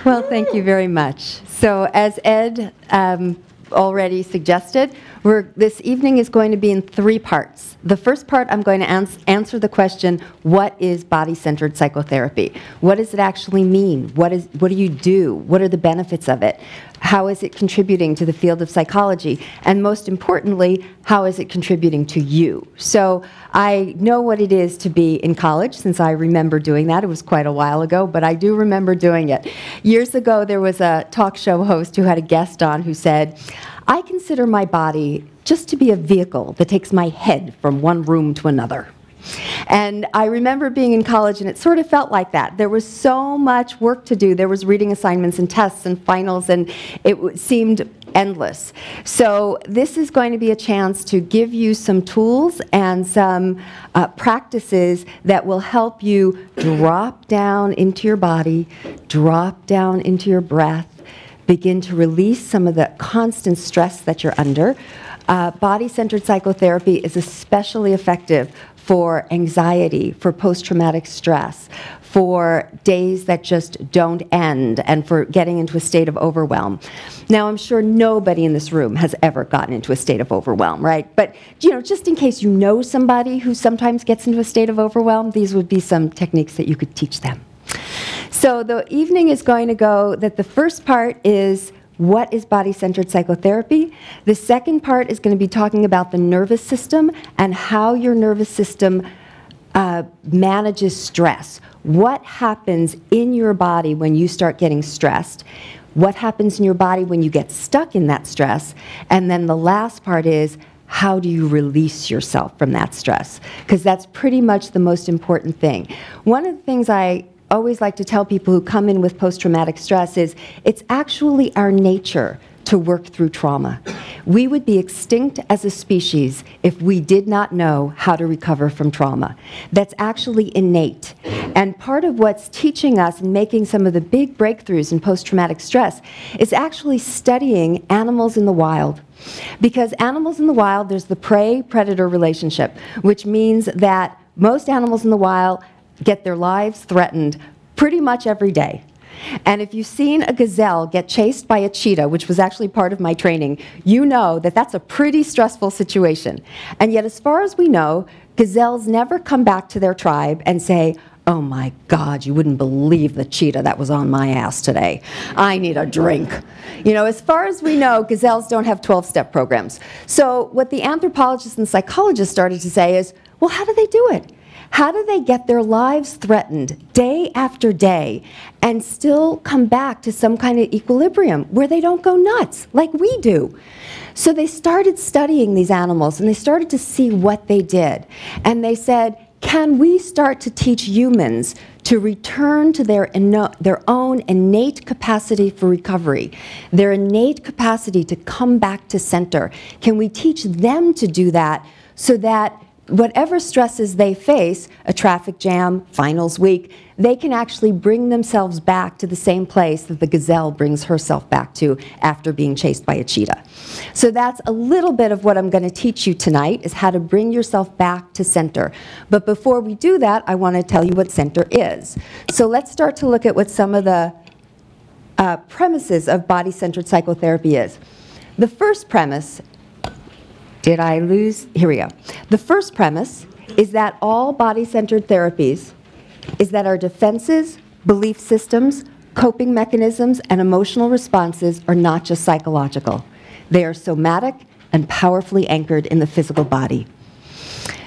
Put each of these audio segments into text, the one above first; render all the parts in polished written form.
Well, thank you very much. So as Ed already suggested, this evening is going to be in 3 parts. The first part, I'm going to answer the question, what is body-centered psychotherapy? What does it actually mean? What do you do? What are the benefits of it? How is it contributing to the field of psychology? And most importantly, how is it contributing to you? So I know what it is to be in college, since I remember doing that. It was quite a while ago, but I do remember doing it. Years ago, there was a talk show host who had a guest on who said, I consider my body just to be a vehicle that takes my head from one room to another. And I remember being in college, and it sort of felt like that. There was so much work to do. There was reading assignments and tests and finals, and it seemed endless. So this is going to be a chance to give you some tools and some practices that will help you drop down into your body, drop down into your breath, begin to release some of the constant stress that you're under. Body-centered psychotherapy is especially effective for anxiety, for post-traumatic stress, for days that just don't end, and for getting into a state of overwhelm. Now, I'm sure nobody in this room has ever gotten into a state of overwhelm, right? But, you know, just in case you know somebody who sometimes gets into a state of overwhelm, these would be some techniques that you could teach them. So the evening is going to go that the first part is what is body-centered psychotherapy. The second part is going to be talking about the nervous system and how your nervous system manages stress. What happens in your body when you start getting stressed? What happens in your body when you get stuck in that stress? And then the last part is, how do you release yourself from that stress? Because that's pretty much the most important thing. One of the things I always like to tell people who come in with post-traumatic stress is it's actually our nature to work through trauma. We would be extinct as a species if we did not know how to recover from trauma. That's actually innate. And part of what's teaching us and making some of the big breakthroughs in post-traumatic stress is actually studying animals in the wild. Because animals in the wild, there's the prey-predator relationship, which means that most animals in the wild get their lives threatened pretty much every day. And if you've seen a gazelle get chased by a cheetah, which was actually part of my training, you know that that's a pretty stressful situation. And yet, as far as we know, gazelles never come back to their tribe and say, oh my God, you wouldn't believe the cheetah that was on my ass today. I need a drink. You know, as far as we know, gazelles don't have 12-step programs. So what the anthropologists and psychologists started to say is, well, how do they do it? How do they get their lives threatened day after day and still come back to some kind of equilibrium where they don't go nuts like we do? So they started studying these animals, and they started to see what they did. And they said, can we start to teach humans to return to their own innate capacity for recovery, their innate capacity to come back to center? Can we teach them to do that so that whatever stresses they face, a traffic jam, finals week, they can actually bring themselves back to the same place that the gazelle brings herself back to after being chased by a cheetah. So that's a little bit of what I'm going to teach you tonight, is how to bring yourself back to center. But before we do that, I want to tell you what center is. So let's start to look at what some of the premises of body-centered psychotherapy is. The first premise, did I lose? Here we go. The first premise is that all body-centered therapies is that our defenses, belief systems, coping mechanisms, and emotional responses are not just psychological. They are somatic and powerfully anchored in the physical body.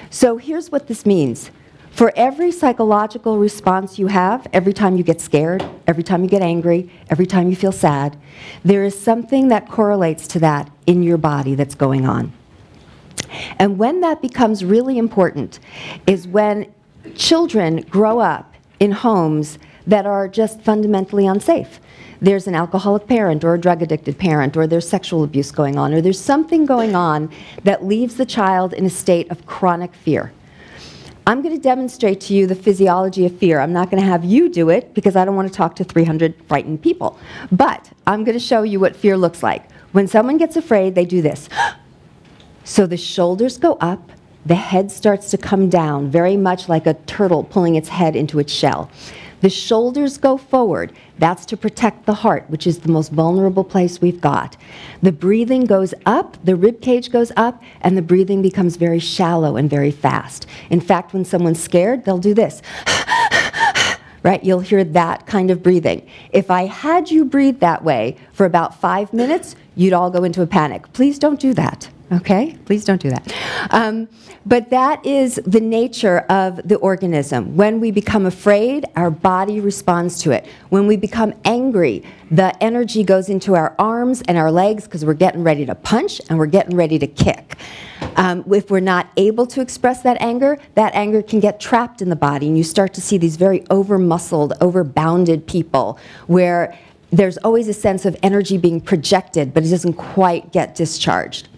So here's what this means. For every psychological response you have, every time you get scared, every time you get angry, every time you feel sad, there is something that correlates to that in your body that's going on. And when that becomes really important is when children grow up in homes that are just fundamentally unsafe. There's an alcoholic parent or a drug-addicted parent, or there's sexual abuse going on, or there's something going on that leaves the child in a state of chronic fear. I'm going to demonstrate to you the physiology of fear. I'm not going to have you do it because I don't want to talk to 300 frightened people. But I'm going to show you what fear looks like. When someone gets afraid, they do this. So the shoulders go up, the head starts to come down, very much like a turtle pulling its head into its shell. The shoulders go forward. That's to protect the heart, which is the most vulnerable place we've got. The breathing goes up, the rib cage goes up, and the breathing becomes very shallow and very fast. In fact, when someone's scared, they'll do this. Right? You'll hear that kind of breathing. If I had you breathe that way for about 5 minutes, you'd all go into a panic. Please don't do that. Okay? Please don't do that. But that is the nature of the organism. When we become afraid, our body responds to it. When we become angry, the energy goes into our arms and our legs because we're getting ready to punch and we're getting ready to kick. If we're not able to express that anger can get trapped in the body, and you start to see these very over-muscled, over-bounded people where there's always a sense of energy being projected, but it doesn't quite get discharged.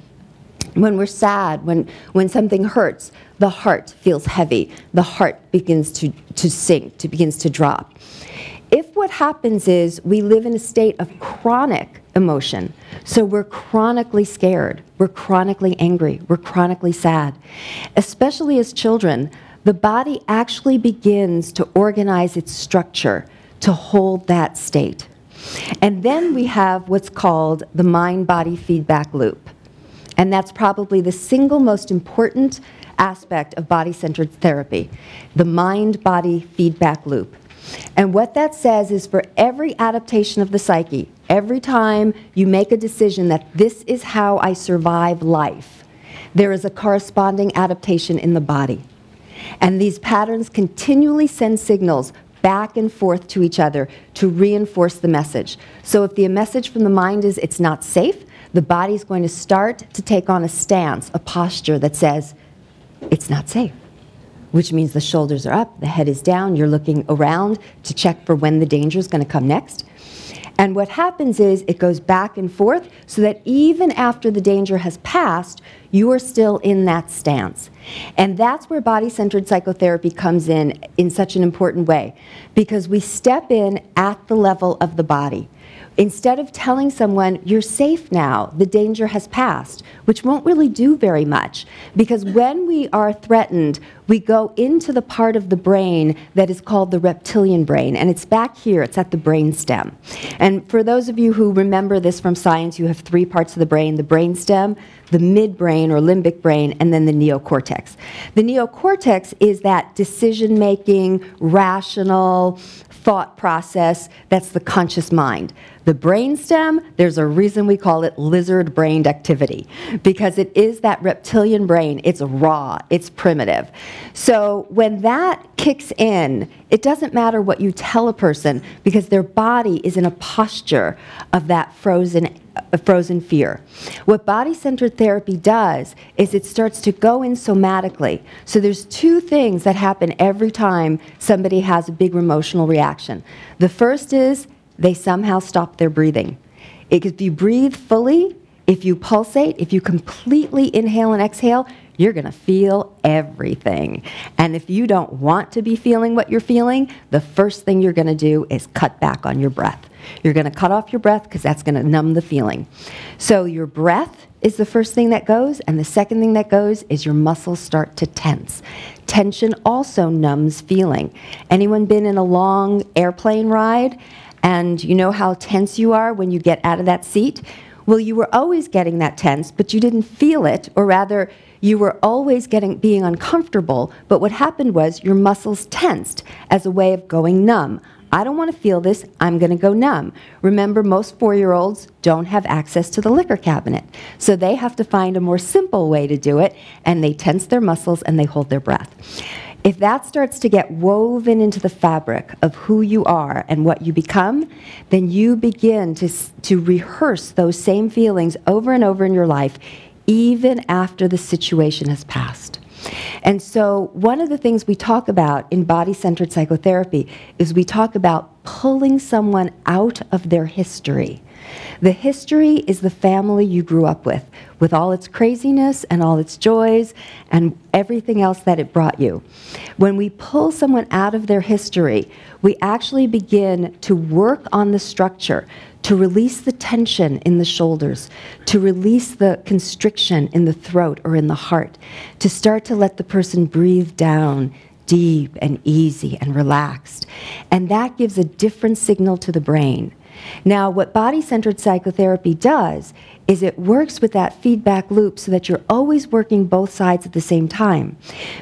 When we're sad, when something hurts, the heart feels heavy. The heart begins to sink, begins to drop. If what happens is we live in a state of chronic emotion, so we're chronically scared, we're chronically angry, we're chronically sad, especially as children, the body actually begins to organize its structure to hold that state. And then we have what's called the mind-body feedback loop. And that's probably the single most important aspect of body-centered therapy, the mind-body feedback loop. And what that says is for every adaptation of the psyche, every time you make a decision that this is how I survive life, there is a corresponding adaptation in the body. And these patterns continually send signals back and forth to each other to reinforce the message. So if the message from the mind is it's not safe, the body's going to start to take on a stance, a posture that says, it's not safe, which means the shoulders are up, the head is down, you're looking around to check for when the danger is going to come next. And what happens is it goes back and forth so that even after the danger has passed, you are still in that stance. And that's where body-centered psychotherapy comes in such an important way, because we step in at the level of the body. Instead of telling someone, you're safe now, the danger has passed, which won't really do very much, because when we are threatened, we go into the part of the brain that is called the reptilian brain, and it's back here, it's at the brain stem. And for those of you who remember this from science, you have 3 parts of the brain stem, the midbrain or limbic brain, and then the neocortex. The neocortex is that decision-making, rational, thought process, that's the conscious mind. The brainstem, there's a reason we call it lizard-brained activity, because it is that reptilian brain. It's raw, it's primitive. So when that kicks in, it doesn't matter what you tell a person, because their body is in a posture of that frozen fear. What body-centered therapy does is it starts to go in somatically. So there's 2 things that happen every time somebody has a big emotional reaction. The first is they somehow stop their breathing. If you breathe fully, if you pulsate, if you completely inhale and exhale, you're going to feel everything. And if you don't want to be feeling what you're feeling, the first thing you're going to do is cut back on your breath. You're going to cut off your breath because that's going to numb the feeling. So your breath is the first thing that goes, and the second thing that goes is your muscles start to tense. Tension also numbs feeling. Anyone been in a long airplane ride and you know how tense you are when you get out of that seat? Well, you were always getting that tense, but you didn't feel it, or rather, you were always being uncomfortable, but what happened was your muscles tensed as a way of going numb. I don't want to feel this, I'm going to go numb. Remember, most 4-year-olds don't have access to the liquor cabinet, so they have to find a more simple way to do it, and they tense their muscles and they hold their breath. If that starts to get woven into the fabric of who you are and what you become, then you begin to rehearse those same feelings over and over in your life, even after the situation has passed. And so one of the things we talk about in body-centered psychotherapy is we talk about pulling someone out of their history. The history is the family you grew up with all its craziness and all its joys and everything else that it brought you. When we pull someone out of their history, we actually begin to work on the structure, to release the tension in the shoulders, to release the constriction in the throat or in the heart, to start to let the person breathe down deep and easy and relaxed. And that gives a different signal to the brain. Now, what body-centered psychotherapy does is it works with that feedback loop so that you're always working both sides at the same time.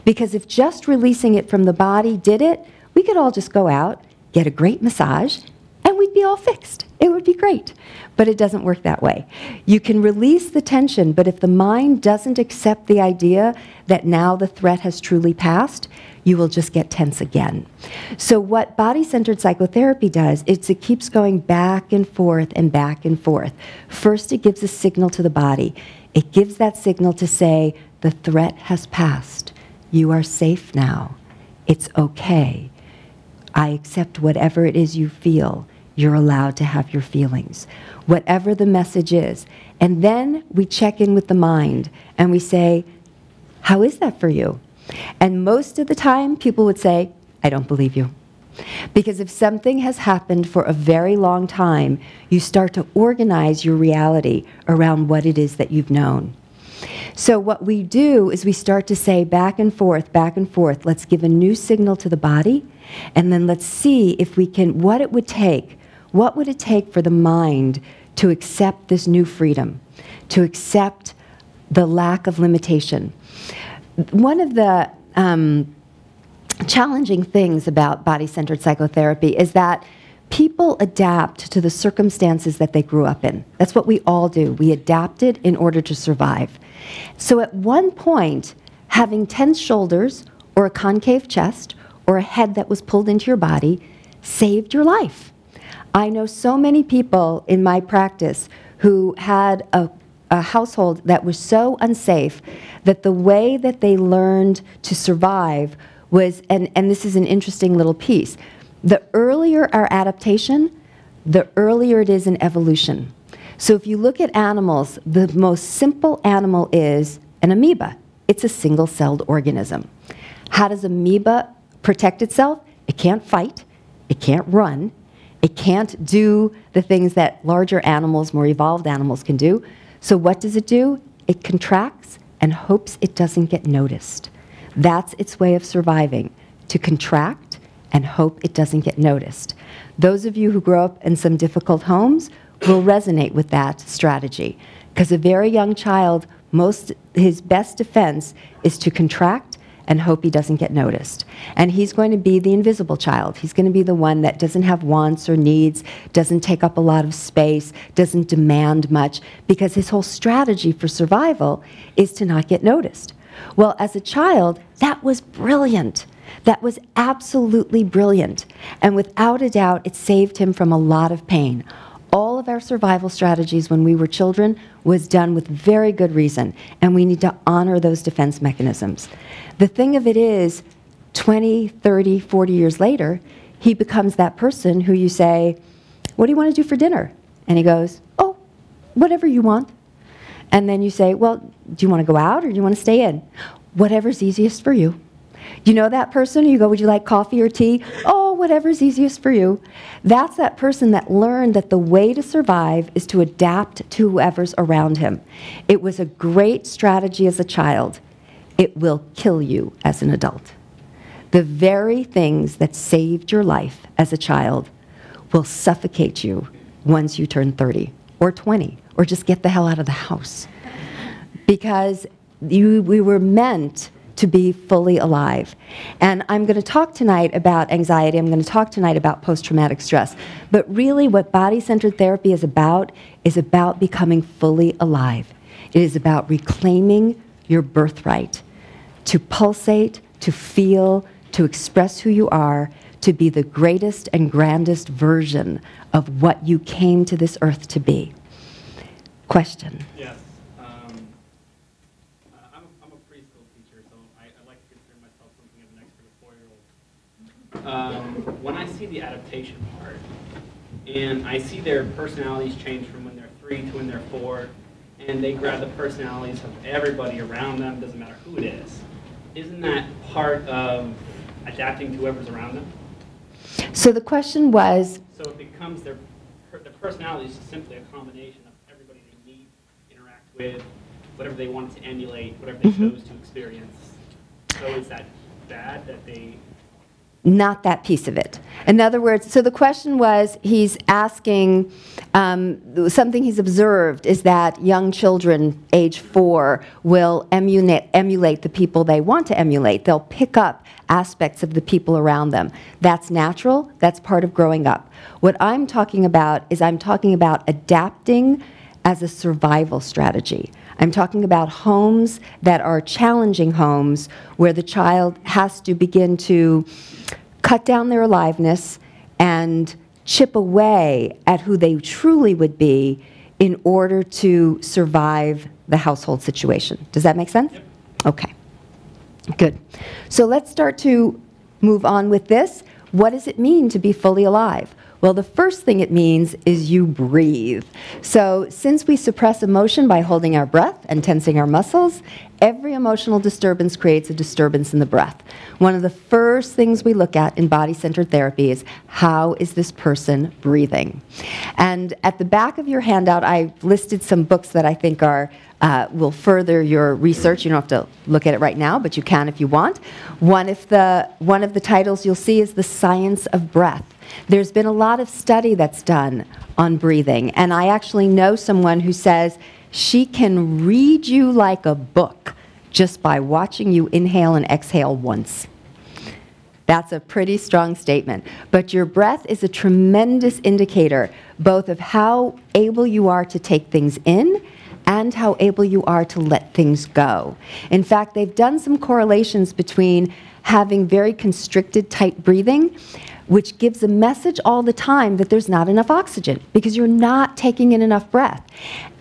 Because if just releasing it from the body did it, we could all just go out, get a great massage, and we'd be all fixed. It would be great. But it doesn't work that way. You can release the tension, but if the mind doesn't accept the idea that now the threat has truly passed, you will just get tense again. So what body-centered psychotherapy does is it keeps going back and forth and back and forth. First, it gives a signal to the body. It gives that signal to say, the threat has passed. You are safe now. It's okay. I accept whatever it is you feel. You're allowed to have your feelings, whatever the message is. And then we check in with the mind and we say, how is that for you? And most of the time, people would say, I don't believe you. Because if something has happened for a very long time, you start to organize your reality around what it is that you've known. So what we do is we start to say back and forth, let's give a new signal to the body, and then let's see if we can, what would it take for the mind to accept this new freedom, to accept the lack of limitation. One of the challenging things about body-centered psychotherapy is that people adapt to the circumstances that they grew up in. That's what we all do. We adapted in order to survive. So at one point, having tense shoulders or a concave chest or a head that was pulled into your body saved your life. I know so many people in my practice who had a household that was so unsafe that the way that they learned to survive was, and this is an interesting little piece, the earlier our adaptation, the earlier it is in evolution. So if you look at animals, the most simple animal is an amoeba. It's a single-celled organism. How does amoeba protect itself? It can't fight, it can't run, it can't do the things that larger animals, more evolved animals can do. So what does it do? It contracts and hopes it doesn't get noticed. That's its way of surviving, to contract and hope it doesn't get noticed. Those of you who grow up in some difficult homes will resonate with that strategy, because a very young child, his best defense is to contract and hope he doesn't get noticed. And he's going to be the invisible child. He's going to be the one that doesn't have wants or needs, doesn't take up a lot of space, doesn't demand much, because his whole strategy for survival is to not get noticed. Well, as a child, that was brilliant. That was absolutely brilliant. And without a doubt, it saved him from a lot of pain. All of our survival strategies when we were children was done with very good reason, and we need to honor those defense mechanisms. The thing of it is, 20, 30, 40 years later, he becomes that person who you say, what do you want to do for dinner? And he goes, oh, whatever you want. And then you say, well, do you want to go out or do you want to stay in? Whatever's easiest for you. You know that person? You go, would you like coffee or tea? Oh, whatever's easiest for you. That's that person that learned that the way to survive is to adapt to whoever's around him. It was a great strategy as a child. It will kill you as an adult. The very things that saved your life as a child will suffocate you once you turn 30 or 20 or just get the hell out of the house. Because we were meant to be fully alive. And I'm going to talk tonight about anxiety. I'm going to talk tonight about post-traumatic stress. But really what body-centered therapy is about becoming fully alive. It is about reclaiming your birthright, to pulsate, to feel, to express who you are, to be the greatest and grandest version of what you came to this earth to be. Question? Yes. I'm a preschool teacher, so I like to consider myself something of an expert 4-year-old. When I see the adaptation part, and I see their personalities change from when they're 3 to when they're 4, and they grab the personalities of everybody around them, doesn't matter who it is, isn't that part of adapting to whoever's around them? So the question was... So it becomes their personality is simply a combination of everybody they meet, interact with, whatever they want to emulate, whatever they chose to experience. So is that bad that they... Not that piece of it. In other words, so the question was, he's asking, something he's observed is that young children, age 4, will emulate the people they want to emulate. They'll pick up aspects of the people around them. That's natural. That's part of growing up. What I'm talking about is I'm talking about adapting as a survival strategy. I'm talking about homes that are challenging homes where the child has to begin to cut down their aliveness and chip away at who they truly would be in order to survive the household situation. Does that make sense? Yep. Okay, good. So let's start to move on with this. What does it mean to be fully alive? Well, the first thing it means is you breathe. So since we suppress emotion by holding our breath and tensing our muscles, every emotional disturbance creates a disturbance in the breath. One of the first things we look at in body-centered therapy is how is this person breathing? And at the back of your handout, I listed some books that I think are will further your research. You don't have to look at it right now, but you can if you want. One of the titles you'll see is The Science of Breath. There's been a lot of study that's done on breathing, and I actually know someone who says she can read you like a book just by watching you inhale and exhale once. That's a pretty strong statement. But your breath is a tremendous indicator both of how able you are to take things in and how able you are to let things go. In fact, they've done some correlations between having very constricted, tight breathing, which gives a message all the time that there's not enough oxygen because you're not taking in enough breath.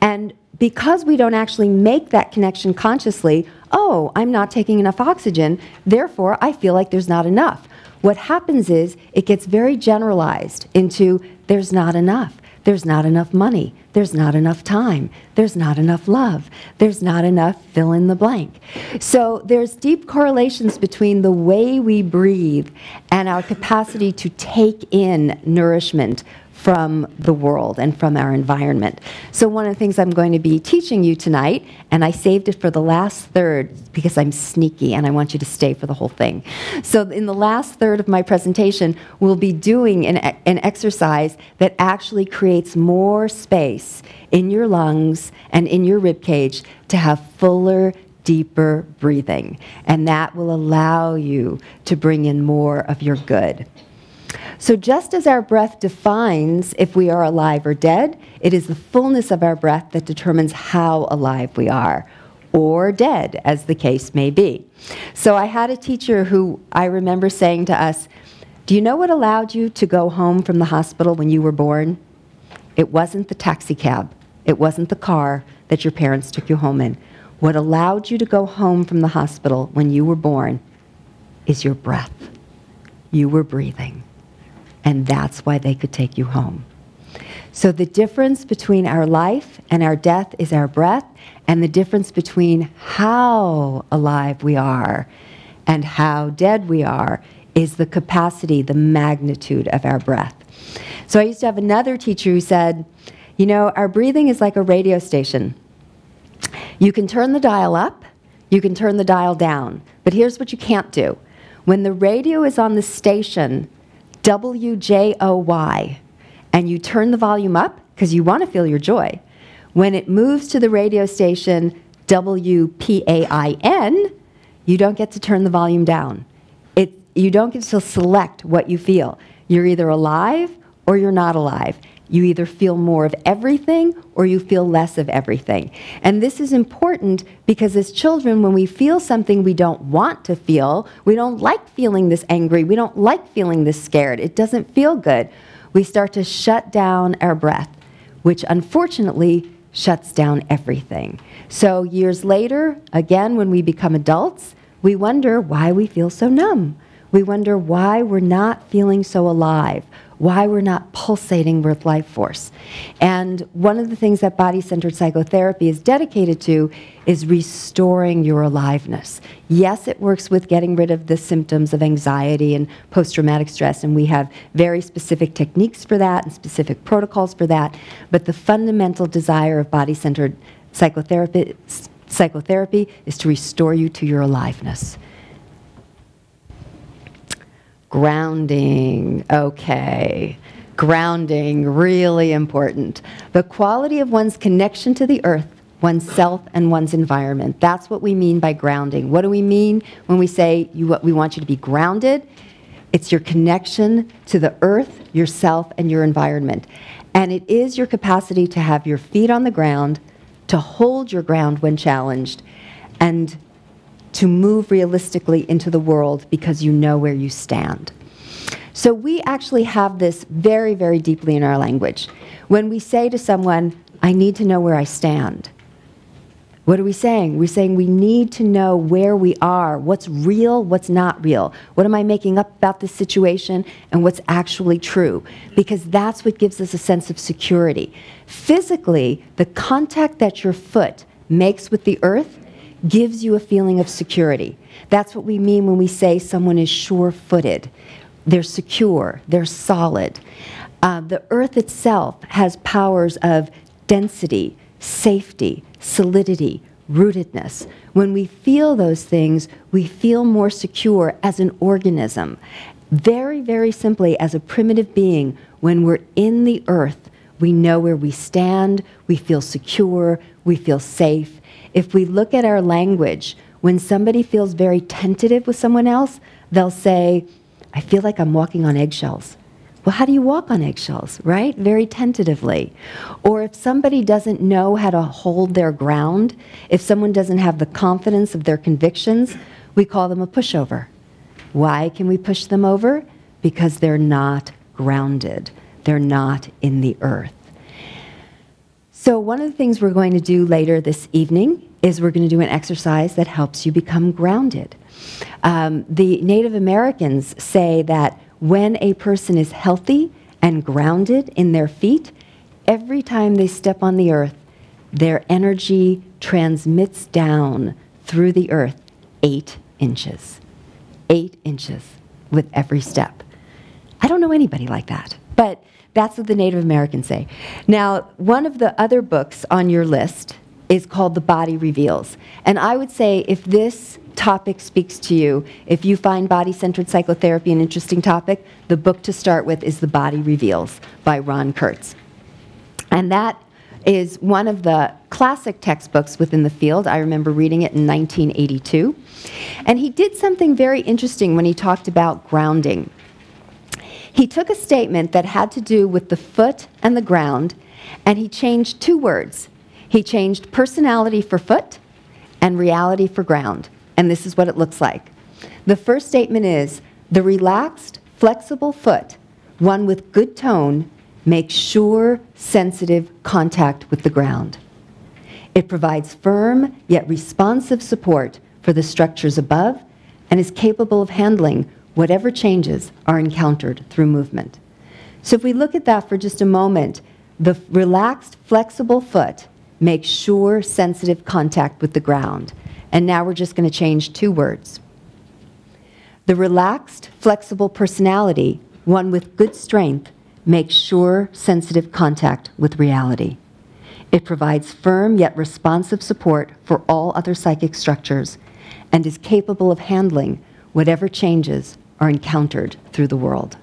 And because we don't actually make that connection consciously, oh, I'm not taking enough oxygen, therefore I feel like there's not enough. What happens is it gets very generalized into there's not enough. There's not enough money. There's not enough time. There's not enough love. There's not enough fill in the blank. So there's deep correlations between the way we breathe and our capacity to take in nourishment from the world and from our environment. So one of the things I'm going to be teaching you tonight, and I saved it for the last third because I'm sneaky and I want you to stay for the whole thing. So in the last third of my presentation, we'll be doing an exercise that actually creates more space in your lungs and in your rib cage to have fuller, deeper breathing. And that will allow you to bring in more of your good. So just as our breath defines if we are alive or dead, it is the fullness of our breath that determines how alive we are, or dead, as the case may be. So I had a teacher who I remember saying to us, do you know what allowed you to go home from the hospital when you were born? It wasn't the taxi cab. It wasn't the car that your parents took you home in. What allowed you to go home from the hospital when you were born is your breath. You were breathing. And that's why they could take you home. So the difference between our life and our death is our breath, and the difference between how alive we are and how dead we are is the capacity, the magnitude of our breath. So I used to have another teacher who said, you know, our breathing is like a radio station. You can turn the dial up, you can turn the dial down, but here's what you can't do. When the radio is on the station, WJOY, and you turn the volume up because you want to feel your joy. When it moves to the radio station WPAIN, you don't get to turn the volume down. You don't get to select what you feel. You're either alive or you're not alive. You either feel more of everything or you feel less of everything. And this is important because as children, when we feel something we don't want to feel, we don't like feeling this angry, we don't like feeling this scared, it doesn't feel good, we start to shut down our breath, which unfortunately shuts down everything. So years later, again, when we become adults, we wonder why we feel so numb. We wonder why we're not feeling so alive, why we're not pulsating with life force. And one of the things that body-centered psychotherapy is dedicated to is restoring your aliveness. Yes, it works with getting rid of the symptoms of anxiety and post-traumatic stress, and we have very specific techniques for that and specific protocols for that, but the fundamental desire of body-centered psychotherapy is to restore you to your aliveness. Grounding, okay. Grounding, really important. The quality of one's connection to the earth, oneself, and one's environment. That's what we mean by grounding. What do we mean when we say we want you to be grounded? It's your connection to the earth, yourself, and your environment. And it is your capacity to have your feet on the ground, to hold your ground when challenged, and to move realistically into the world because you know where you stand. So we actually have this very, very deeply in our language. When we say to someone, I need to know where I stand, what are we saying? We're saying we need to know where we are, what's real, what's not real. What am I making up about this situation and what's actually true? Because that's what gives us a sense of security. Physically, the contact that your foot makes with the earth gives you a feeling of security. That's what we mean when we say someone is sure-footed. They're secure, they're solid. The earth itself has powers of density, safety, solidity, rootedness. When we feel those things, we feel more secure as an organism. Very, very simply, as a primitive being, when we're in the earth, we know where we stand, we feel secure, we feel safe. If we look at our language, when somebody feels very tentative with someone else, they'll say, I feel like I'm walking on eggshells. Well, how do you walk on eggshells, right? Very tentatively. Or if somebody doesn't know how to hold their ground, if someone doesn't have the confidence of their convictions, we call them a pushover. Why can we push them over? Because they're not grounded. They're not in the earth. So one of the things we're going to do later this evening is we're going to do an exercise that helps you become grounded. The Native Americans say that when a person is healthy and grounded in their feet, every time they step on the earth, their energy transmits down through the earth 8 inches. 8 inches with every step. I don't know anybody like that, but that's what the Native Americans say. Now, one of the other books on your list is called The Body Reveals. And I would say if this topic speaks to you, if you find body-centered psychotherapy an interesting topic, the book to start with is The Body Reveals by Ron Kurtz. And that is one of the classic textbooks within the field. I remember reading it in 1982. And he did something very interesting when he talked about grounding. He took a statement that had to do with the foot and the ground, and he changed 2 words. He changed personality for foot and reality for ground. And this is what it looks like. The first statement is, the relaxed, flexible foot, one with good tone, makes sure, sensitive contact with the ground. It provides firm yet responsive support for the structures above and is capable of handling whatever changes are encountered through movement. So if we look at that for just a moment, the relaxed, flexible foot makes sure, sensitive contact with the ground. And now we're just going to change 2 words. The relaxed, flexible personality, one with good strength, makes sure, sensitive contact with reality. It provides firm yet responsive support for all other psychic structures and is capable of handling whatever changes are encountered through the world.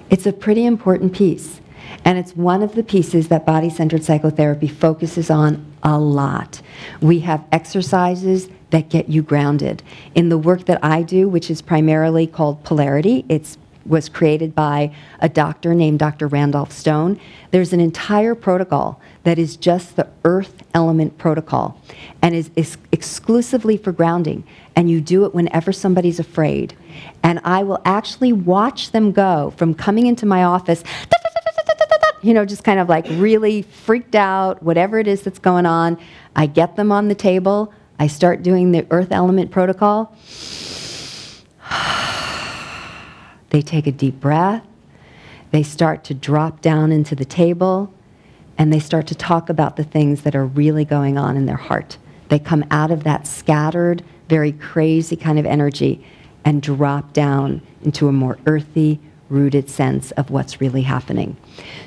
It's a pretty important piece. And it's one of the pieces that body-centered psychotherapy focuses on a lot. We have exercises that get you grounded. In the work that I do, which is primarily called Polarity, it was created by a doctor named Dr. Randolph Stone. There's an entire protocol that is just the earth element protocol and is exclusively for grounding. And you do it whenever somebody's afraid. And I will actually watch them go from coming into my office, you know, just kind of like really freaked out, whatever it is that's going on. I get them on the table. I start doing the earth element protocol. They take a deep breath. They start to drop down into the table, and they start to talk about the things that are really going on in their heart. They come out of that scattered, very crazy kind of energy and drop down into a more earthy, rooted sense of what's really happening.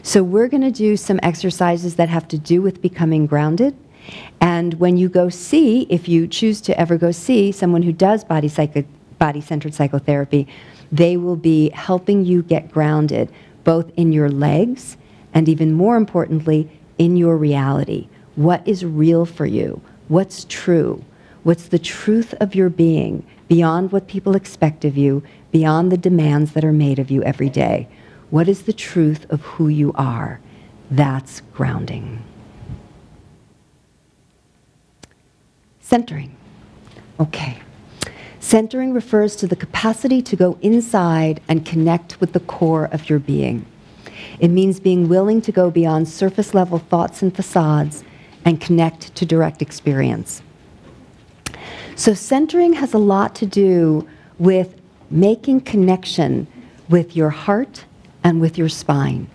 So we're going to do some exercises that have to do with becoming grounded. And when you go see, if you choose to ever go see someone who does body-centered psychotherapy, they will be helping you get grounded both in your legs and, even more importantly, in your reality. What is real for you? What's true? What's the truth of your being beyond what people expect of you, beyond the demands that are made of you every day? What is the truth of who you are? That's grounding. Centering. Okay. Centering refers to the capacity to go inside and connect with the core of your being. It means being willing to go beyond surface level thoughts and facades and connect to direct experience. So centering has a lot to do with making connection with your heart and with your spine.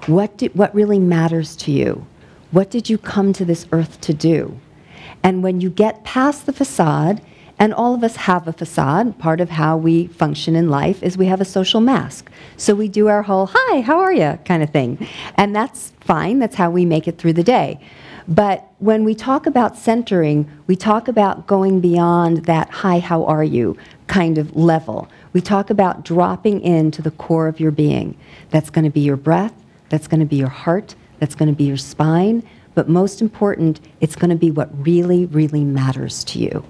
What really matters to you? What did you come to this earth to do? And when you get past the facade, and all of us have a facade, part of how we function in life is we have a social mask. So we do our whole, hi, how are you, kind of thing. And that's fine, that's how we make it through the day. But when we talk about centering, we talk about going beyond that, hi, how are you, kind of level. We talk about dropping into the core of your being. That's going to be your breath, that's going to be your heart, that's going to be your spine, but most important, it's going to be what really, really matters to you.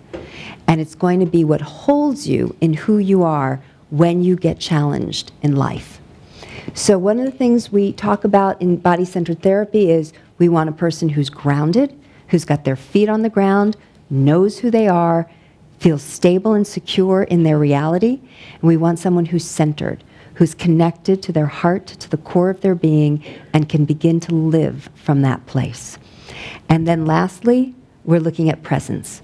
And it's going to be what holds you in who you are when you get challenged in life. So one of the things we talk about in body-centered therapy is we want a person who's grounded, who's got their feet on the ground, knows who they are, feels stable and secure in their reality. And we want someone who's centered, who's connected to their heart, to the core of their being, and can begin to live from that place. And then lastly, we're looking at presence.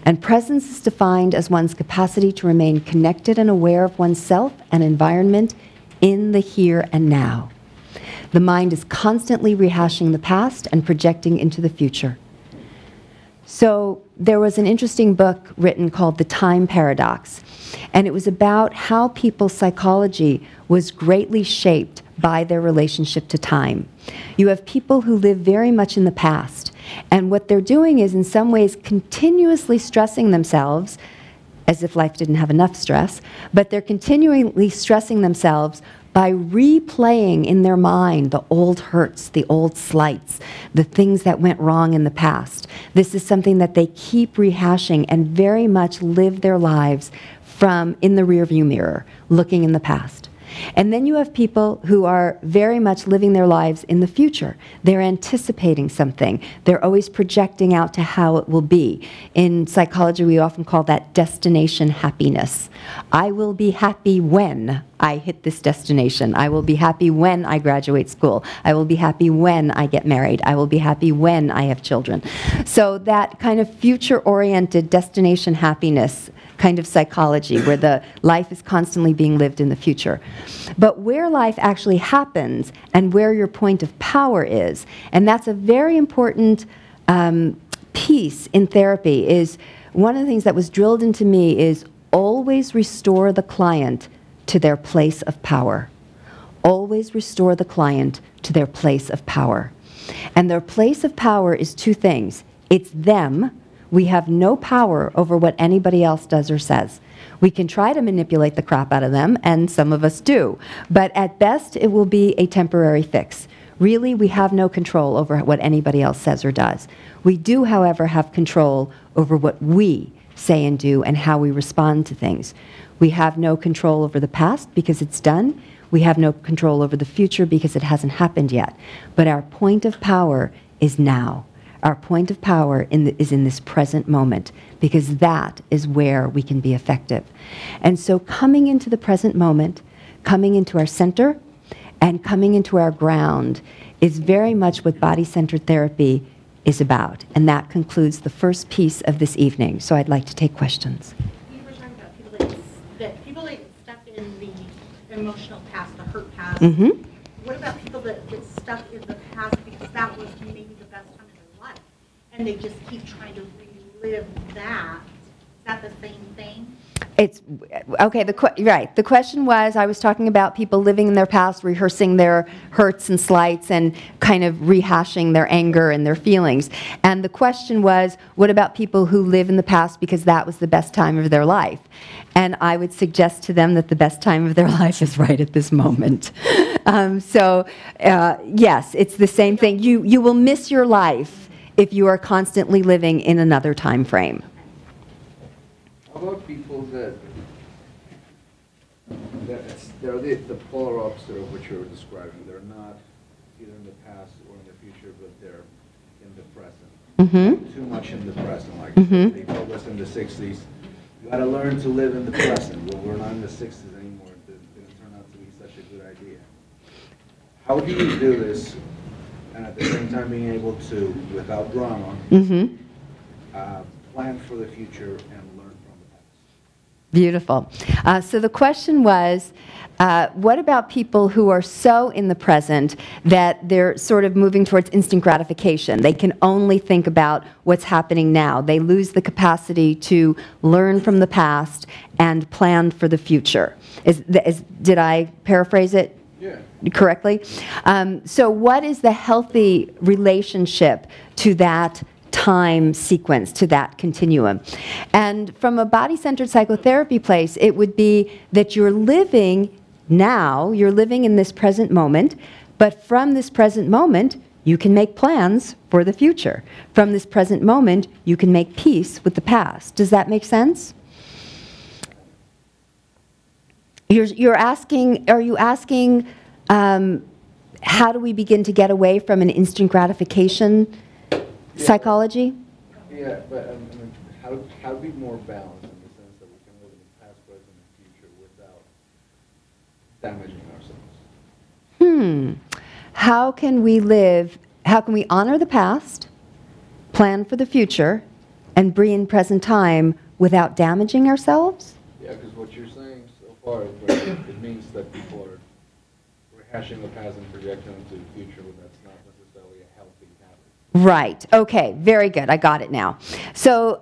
And presence is defined as one's capacity to remain connected and aware of oneself and environment in the here and now. The mind is constantly rehashing the past and projecting into the future. So there was an interesting book written called The Time Paradox, and it was about how people's psychology was greatly shaped by their relationship to time. You have people who live very much in the past, and what they're doing is in some ways continuously stressing themselves, as if life didn't have enough stress, but they're continually stressing themselves by replaying in their mind the old hurts, the old slights, the things that went wrong in the past. This is something that they keep rehashing and very much live their lives from in the rearview mirror, looking in the past. And then you have people who are very much living their lives in the future. They're anticipating something. They're always projecting out to how it will be. In psychology, we often call that destination happiness. I will be happy when I hit this destination. I will be happy when I graduate school. I will be happy when I get married. I will be happy when I have children. So that kind of future-oriented destination happiness kind of psychology where the life is constantly being lived in the future. But where life actually happens and where your point of power is, and that's a very important piece in therapy, is one of the things that was drilled into me is always restore the client to their place of power. Always restore the client to their place of power. And their place of power is two things. It's them. We have no power over what anybody else does or says. We can try to manipulate the crap out of them, and some of us do. But at best, it will be a temporary fix. Really, we have no control over what anybody else says or does. We do, however, have control over what we say and do and how we respond to things. We have no control over the past because it's done. We have no control over the future because it hasn't happened yet. But our point of power is now. Our point of power is in this present moment, because that is where we can be effective. And so coming into the present moment, coming into our center, and coming into our ground is very much what body-centered therapy is about. And that concludes the first piece of this evening. So I'd like to take questions. You were talking about people that stuck in the emotional past, the hurt past. Mm-hmm. What about people that get stuck in the past because that was maybe the best time in their life, and they just keep trying to relive that? Is that the same thing? It's, okay, right. The question was, I was talking about people living in their past, rehearsing their hurts and slights, and kind of rehashing their anger and their feelings. And the question was, what about people who live in the past because that was the best time of their life? And I would suggest to them that the best time of their life is right at this moment. Yes, it's the same thing. You will miss your life if you are constantly living in another time frame. How about people that they're the polar opposite of what you were describing? They're not either in the past or in the future, but they're in the present. Mm-hmm. Too much in the present. Like Mm-hmm. they told us in the 60s, you got to learn to live in the present. Well, we're not in the 60s anymore. It didn't turn out to be such a good idea. How do you do this, and at the same time being able to, without drama, Mm-hmm. plan for the future and learn from the past? Beautiful. So the question was, what about people who are so in the present that they're sort of moving towards instant gratification? They can only think about what's happening now. They lose the capacity to learn from the past and plan for the future. Did I paraphrase it? Yeah. Correctly? So what is the healthy relationship to that time sequence, to that continuum? And from a body-centered psychotherapy place, it would be that you're living now, you're living in this present moment, but from this present moment, you can make plans for the future. From this present moment, you can make peace with the past. Does that make sense? You're asking, are you asking, how do we begin to get away from an instant gratification psychology? Yeah, but I mean, how to be more balanced in the sense that we can live in the past, present, and future without damaging ourselves? How can we honor the past, plan for the future, and be in present time without damaging ourselves? Yeah, because what you're saying so far, it means that people are rehashing the past and projecting into the future, but that's not necessarily a healthy habit. Right. Okay. Very good. I got it now. So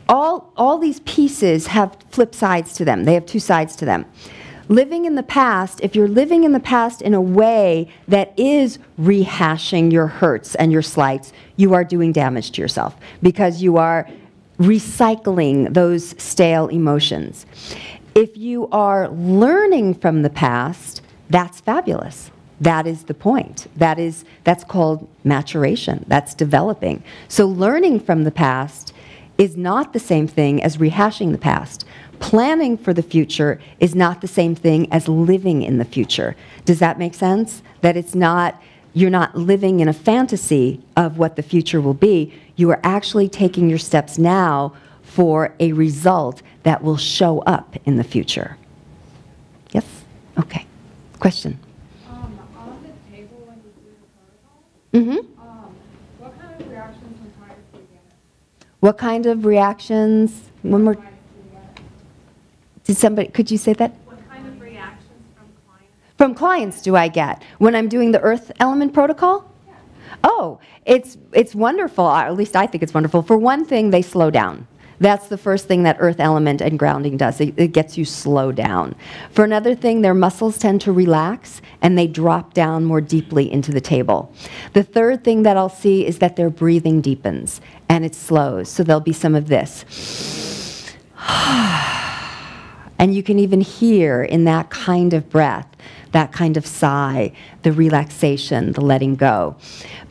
all these pieces have flip sides to them. They have two sides to them. Living in the past, if you're living in the past in a way that is rehashing your hurts and your slights, you are doing damage to yourself because you are recycling those stale emotions. If you are learning from the past, that's fabulous. That is the point. That's called maturation. That's developing. So learning from the past is not the same thing as rehashing the past. Planning for the future is not the same thing as living in the future. Does that make sense? That you're not living in a fantasy of what the future will be. You are actually taking your steps now for a result that will show up in the future. Yes? Okay. Question? On the table when you do the protocol, what kind of reactions from clients do you get? What kind of reactions? One more. Could you say that? What kind of reactions from clients? From clients do I get when I'm doing the earth element protocol? Yeah. Oh, it's wonderful. At least I think it's wonderful. For one thing, they slow down. That's the first thing that earth element and grounding does. It gets you slow down. For another thing, their muscles tend to relax and they drop down more deeply into the table. The third thing that I'll see is that their breathing deepens and it slows. So there'll be some of this. And you can even hear in that kind of breath, that kind of sigh, the relaxation, the letting go.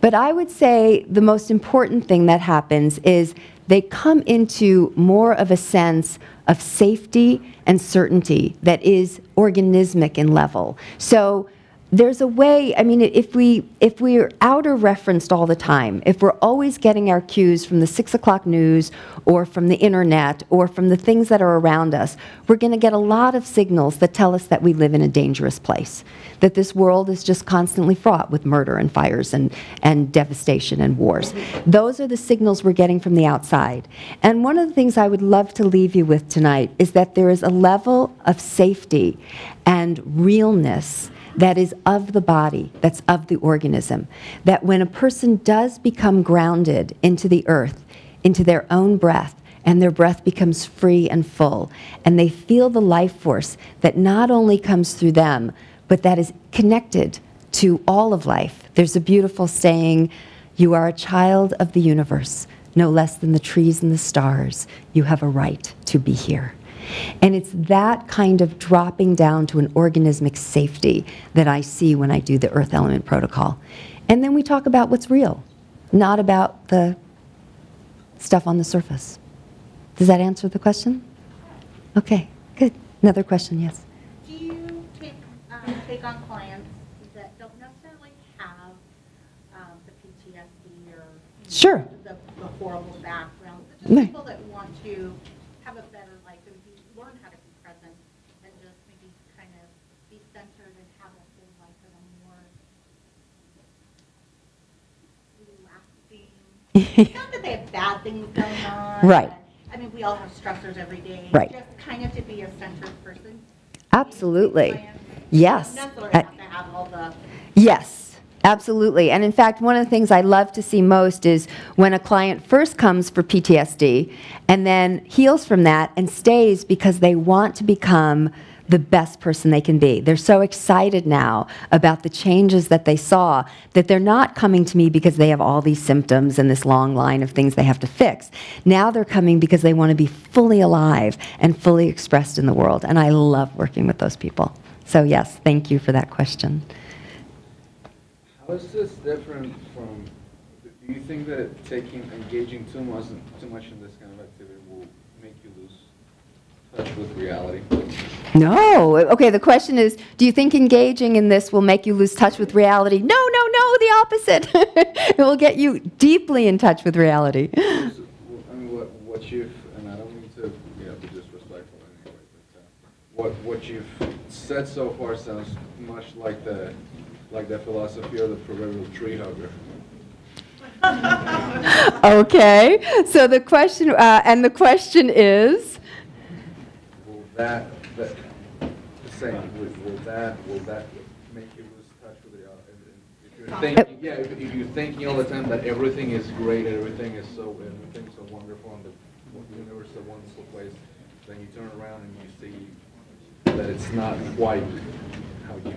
But I would say the most important thing that happens is they come into more of a sense of safety and certainty that is organismic in level. So there's a way, I mean, if we're outer referenced all the time, if we're always getting our cues from the 6 o'clock news or from the internet or from the things that are around us, we're going to get a lot of signals that tell us that we live in a dangerous place, that this world is just constantly fraught with murder and fires and devastation and wars. Those are the signals we're getting from the outside. And one of the things I would love to leave you with tonight is that there is a level of safety and realness that is of the body, that's of the organism, that when a person does become grounded into the earth, into their own breath, and their breath becomes free and full. And they feel the life force that not only comes through them, but that is connected to all of life. There's a beautiful saying, "You are a child of the universe, no less than the trees and the stars. You have a right to be here." And it's that kind of dropping down to an organismic safety that I see when I do the Earth Element Protocol. And then we talk about what's real, not about the stuff on the surface. Does that answer the question? Okay, good. Another question, yes. Do you take on clients that don't necessarily have the PTSD or Sure. the horrible background, but just Right. people that want to have a better life and learn how to be present and just maybe kind of be centered and have a whole life in a more relaxing. Not that they have bad things going on. Right. But, I mean, we all have stressors every day. Right. Just kind of to be a centered person. Absolutely. Yes. Not necessarily have to have all the. Yes, absolutely. And in fact, one of the things I love to see most is when a client first comes for PTSD and then heals from that and stays because they want to become the best person they can be. They're so excited now about the changes that they saw that they're not coming to me because they have all these symptoms and this long line of things they have to fix. Now they're coming because they want to be fully alive and fully expressed in the world. And I love working with those people. So yes, thank you for that question. How is this different from, do you think that engaging too much in this kind of activity will make you lose touch with reality? No. Okay, the question is, do you think engaging in this will make you lose touch with reality? No, no, no, the opposite. It will get you deeply in touch with reality. I mean, what you've, and I don't mean to be disrespectful anyway, but what you've said so far sounds much like the philosophy of the proverbial tree hugger. Okay, so the question, and the question is? Will that make you lose touch with reality? If you're thinking, if you're thinking all the time that everything is great, everything's so wonderful, and the universe is a wonderful place, then you turn around and you see that it's not quite how you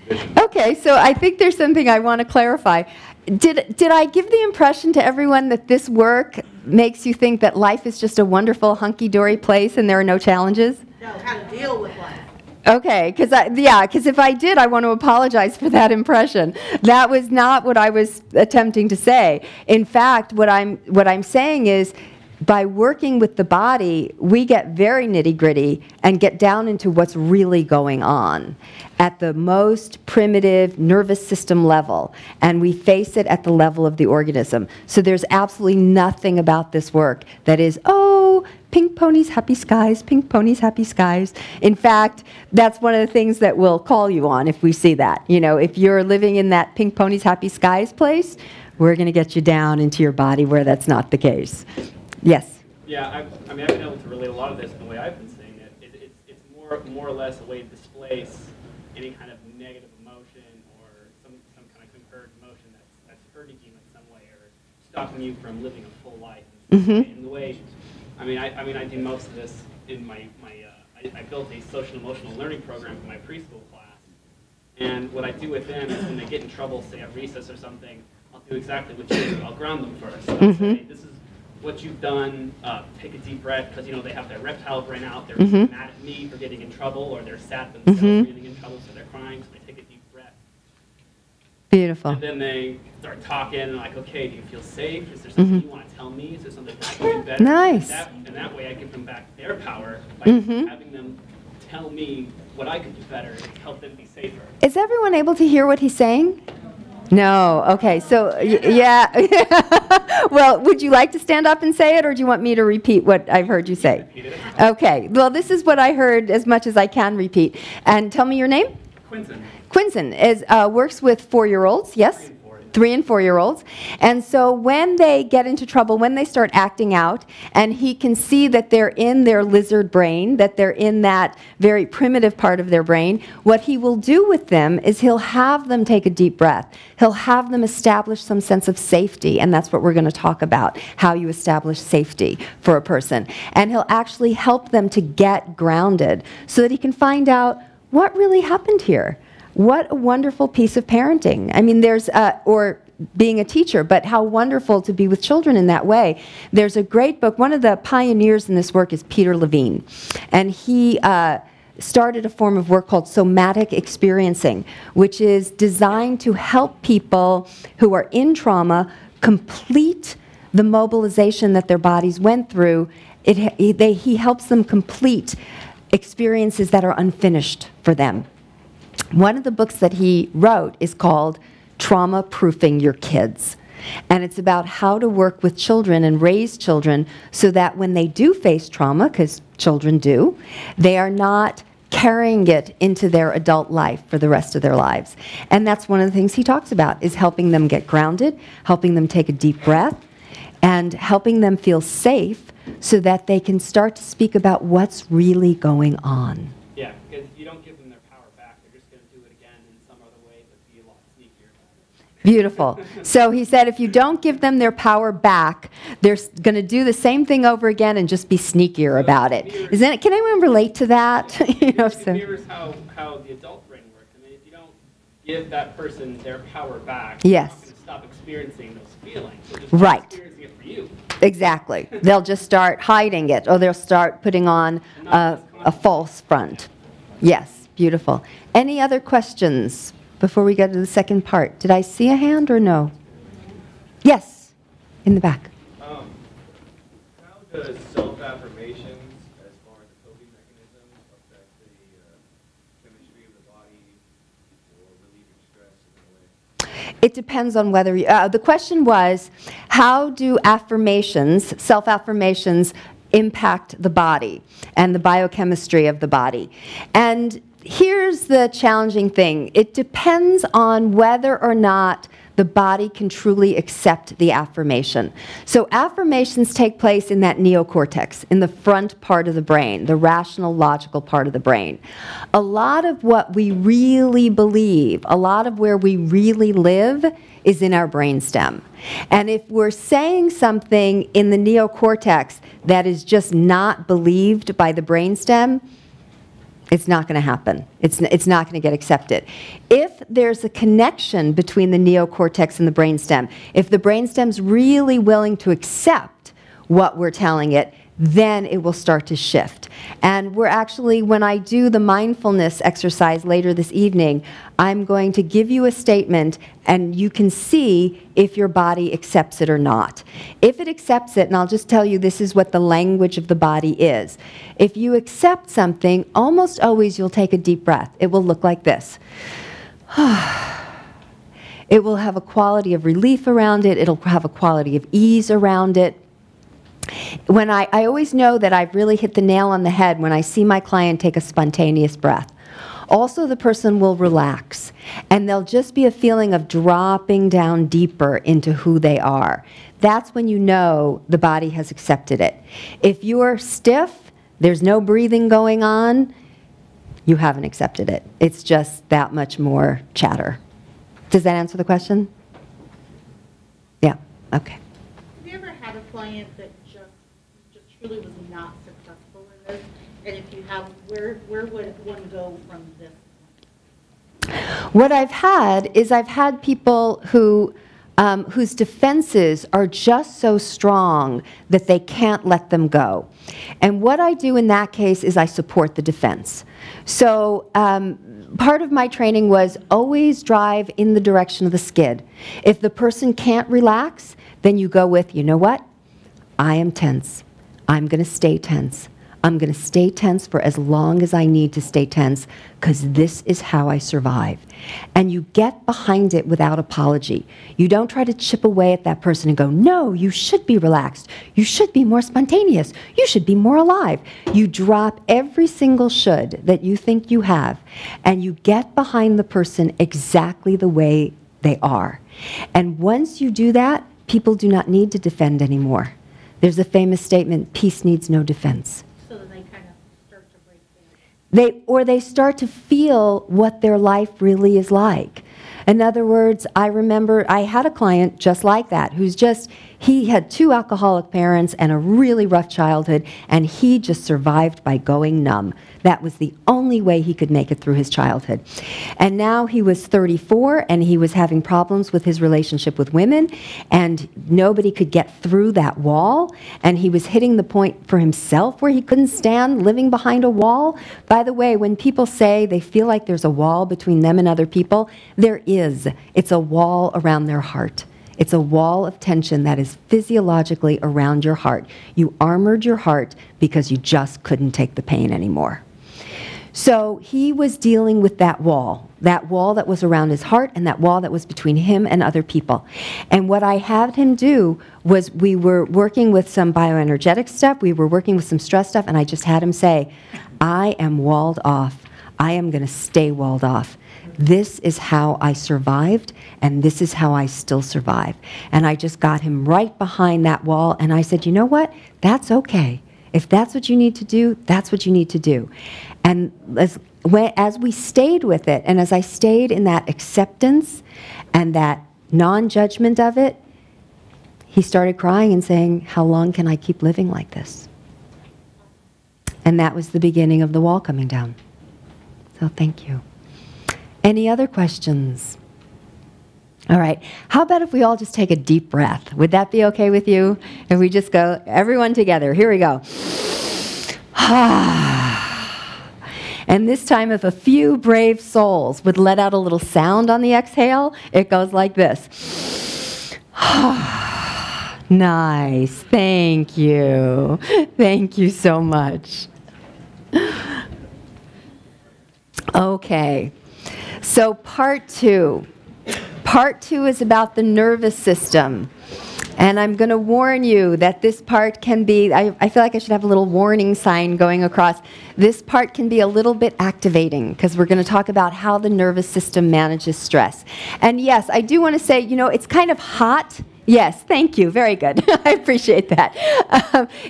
envision. Okay, so I think there's something I want to clarify. Did I give the impression to everyone that this work makes you think that life is just a wonderful hunky-dory place and there are no challenges? No, how to deal with life. Okay, because if I did, I want to apologize for that impression. That was not what I was attempting to say. In fact, what I'm saying is, by working with the body, we get very nitty-gritty and get down into what's really going on at the most primitive nervous system level, and we face it at the level of the organism. So there's absolutely nothing about this work that is, oh, pink ponies, happy skies, pink ponies, happy skies. In fact, that's one of the things that we'll call you on if we see that. You know, if you're living in that pink ponies, happy skies place, we're going to get you down into your body where that's not the case. Yes? Yeah, I mean, I've been able to relate a lot of this in the way I've been saying it. It's more or less a way to displace any kind of negative emotion or some kind of concurrent emotion that's hurting you in some way or stopping you from living a full life. In the way, I mean, I do most of this in I built a social emotional learning program for my preschool class. And what I do with them is when they get in trouble, say at recess or something, I'll do exactly what you do. I'll ground them first. I'll say, this is what you've done, take a deep breath, because they have their reptile brain out, they're mad at me for getting in trouble, or they're sad themselves for getting in trouble, so they're crying, so they take a deep breath. Beautiful. And then they start talking, and like, okay, do you feel safe? Is there something you want to tell me? Is there something I can do better? Nice. And that way I give them back their power by having them tell me what I could do better to help them be safer. Is everyone able to hear what he's saying? No. Okay. So, yeah. Well, would you like to stand up and say it, or do you want me to repeat what I've heard you say? Okay. Well, this is what I heard as much as I can repeat. And tell me your name? Quinton. Quinton works with 4-year-olds, yes? 3 and 4-year-olds. And so when they get into trouble, when they start acting out, and he can see that they're in their lizard brain, that they're in that very primitive part of their brain, what he will do with them is he'll have them take a deep breath. He'll have them establish some sense of safety, and that's what we're going to talk about, how you establish safety for a person. And he'll actually help them to get grounded so that he can find out what really happened here. What a wonderful piece of parenting. I mean, there's, or being a teacher, but how wonderful to be with children in that way. There's a great book. One of the pioneers in this work is Peter Levine, and he started a form of work called somatic experiencing, which is designed to help people who are in trauma complete the mobilization that their bodies went through. He helps them complete experiences that are unfinished for them. One of the books that he wrote is called Trauma Proofing Your Kids. And it's about how to work with children and raise children so that when they do face trauma, because children do, they are not carrying it into their adult life for the rest of their lives. And that's one of the things he talks about, is helping them get grounded, helping them take a deep breath, and helping them feel safe so that they can start to speak about what's really going on. Yeah, because you don't give them their power back. They're just going to do it again in some other way, but be a lot sneakier. Beautiful. So he said if you don't give them their power back, they're going to do the same thing over again and just be sneakier about it. Isn't it? Can anyone relate to that? You know, It mirrors how the adult brain works. I mean, if you don't give that person their power back, Yes. they're not going to stop experiencing those feelings. They're just Right. experiencing it for you. Exactly. They'll just start hiding it, or they'll start putting on a false front. Yes, beautiful. Any other questions before we go to the second part? Did I see a hand or no? Yes, in the back. How does self-affirmations, as far as the coping mechanism, affect the chemistry of the body or relieving stress in a way? It depends on whether you, the question was, how do affirmations, self-affirmations, impact the body and the biochemistry of the body? And here's the challenging thing. It depends on whether or not the body can truly accept the affirmation. So affirmations take place in that neocortex, in the front part of the brain, the rational, logical part of the brain. A lot of what we really believe, a lot of where we really live, is in our brainstem. And if we're saying something in the neocortex that is just not believed by the brainstem, it's not going to happen. It's not going to get accepted. If there's a connection between the neocortex and the brainstem, if the brainstem's really willing to accept what we're telling it, then it will start to shift. And we're actually, when I do the mindfulness exercise later this evening, I'm going to give you a statement and you can see if your body accepts it or not. If it accepts it, and I'll just tell you this is what the language of the body is. If you accept something, almost always you'll take a deep breath. It will look like this. It will have a quality of relief around it. It'll have a quality of ease around it. When I always know that I've really hit the nail on the head when I see my client take a spontaneous breath. Also, the person will relax, and there'll just be a feeling of dropping down deeper into who they are. That's when you know the body has accepted it. If you're stiff, there's no breathing going on, you haven't accepted it. It's just that much more chatter. Does that answer the question? Yeah, okay. Have you ever had a client that just truly was not successful in this? And if you have, where would one go from this point? What I've had is I've had people who whose defenses are just so strong that they can't let them go. And what I do in that case is I support the defense. So part of my training was always drive in the direction of the skid. If the person can't relax, then you go with, you know what? I am tense. I'm going to stay tense. I'm going to stay tense for as long as I need to stay tense because this is how I survive. And you get behind it without apology. You don't try to chip away at that person and go, no, you should be relaxed. You should be more spontaneous. You should be more alive. You drop every single should that you think you have, and you get behind the person exactly the way they are. And once you do that, people do not need to defend anymore. There's a famous statement, peace needs no defense. So then they kind of start to break down. They start to feel what their life really is like. In other words, I remember I had a client just like that, he had 2 alcoholic parents and a really rough childhood, and he just survived by going numb. That was the only way he could make it through his childhood. And now he was 34, and he was having problems with his relationship with women, and nobody could get through that wall, and he was hitting the point for himself where he couldn't stand living behind a wall. By the way, when people say they feel like there's a wall between them and other people, there is. It's a wall around their heart. It's a wall of tension that is physiologically around your heart. You armored your heart because you just couldn't take the pain anymore. So he was dealing with that wall that was around his heart and that wall that was between him and other people. And what I had him do was we were working with some bioenergetic stuff, we were working with some stress stuff, and I just had him say, I am walled off. I am going to stay walled off. This is how I survived, and this is how I still survive. And I just got him right behind that wall, and I said, you know what? That's okay. If that's what you need to do, that's what you need to do. And as we stayed with it, and as I stayed in that acceptance and that non-judgment of it, he started crying and saying, how long can I keep living like this? And that was the beginning of the wall coming down. So thank you. Any other questions? All right. How about if we all just take a deep breath? Would that be okay with you? If we just go, everyone together. Here we go. And this time, if a few brave souls would let out a little sound on the exhale, it goes like this. Nice. Thank you. Thank you so much. Okay. So part 2. Part 2 is about the nervous system. And I'm going to warn you that this part can be, I feel like I should have a little warning sign going across. This part can be a little bit activating because we're going to talk about how the nervous system manages stress. And yes, I do want to say, it's kind of hot. Yes, thank you. Very good. I appreciate that.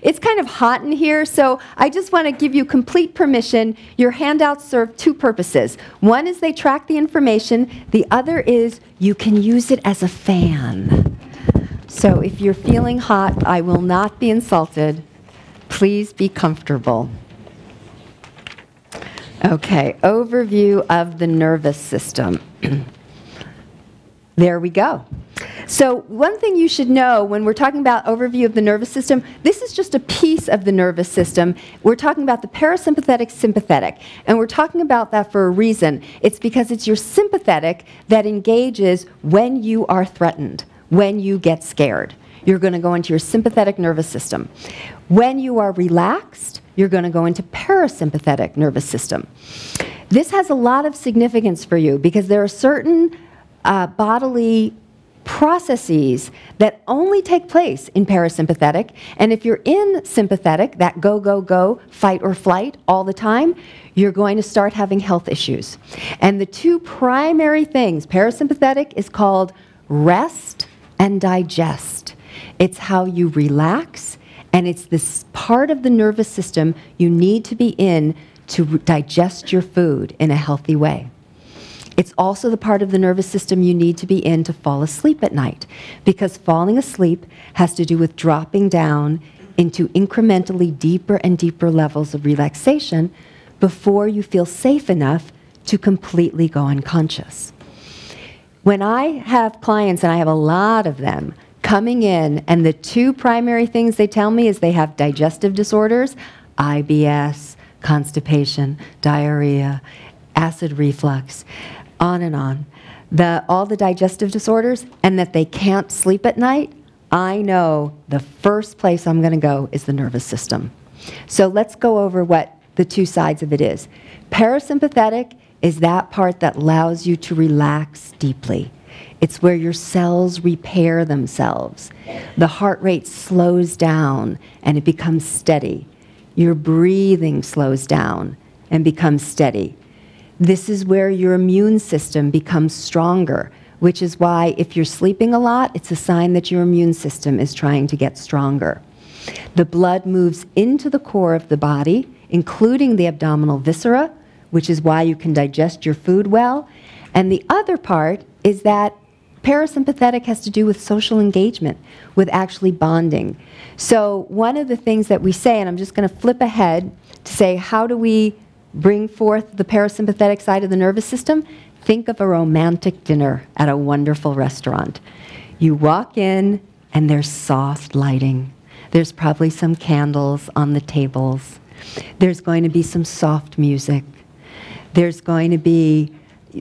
It's kind of hot in here, so I just want to give you complete permission. Your handouts serve 2 purposes. One is they track the information. The other is you can use it as a fan. So if you're feeling hot, I will not be insulted. Please be comfortable. Okay, overview of the nervous system. There we go. So one thing you should know when we're talking about overview of the nervous system, this is just a piece of the nervous system. We're talking about the parasympathetic, sympathetic. And we're talking about that for a reason. It's because it's your sympathetic that engages when you are threatened, when you get scared. You're going to go into your sympathetic nervous system. When you are relaxed, you're going to go into parasympathetic nervous system. This has a lot of significance for you because there are certain bodily processes that only take place in parasympathetic. And if you're in sympathetic, that go, go, go, fight or flight all the time, you're going to start having health issues. And the 2 primary things, parasympathetic is called rest and digest. It's how you relax, and it's this part of the nervous system you need to be in to digest your food in a healthy way. It's also the part of the nervous system you need to be in to fall asleep at night, because falling asleep has to do with dropping down into incrementally deeper and deeper levels of relaxation before you feel safe enough to completely go unconscious. When I have clients, and I have a lot of them, coming in, and the 2 primary things they tell me is they have digestive disorders, IBS, constipation, diarrhea, acid reflux, on and on. All the digestive disorders, and that they can't sleep at night, I know the first place I'm going to go is the nervous system. So let's go over what the 2 sides of it is. Parasympathetic is that part that allows you to relax deeply. It's where your cells repair themselves. The heart rate slows down and it becomes steady. Your breathing slows down and becomes steady. This is where your immune system becomes stronger, which is why if you're sleeping a lot, it's a sign that your immune system is trying to get stronger. The blood moves into the core of the body, including the abdominal viscera, which is why you can digest your food well. And the other part is that parasympathetic has to do with social engagement, with actually bonding. So one of the things that we say, and I'm just going to flip ahead to say, how do we bring forth the parasympathetic side of the nervous system? Think of a romantic dinner at a wonderful restaurant. You walk in and there's soft lighting. There's probably some candles on the tables. There's going to be some soft music. There's going to be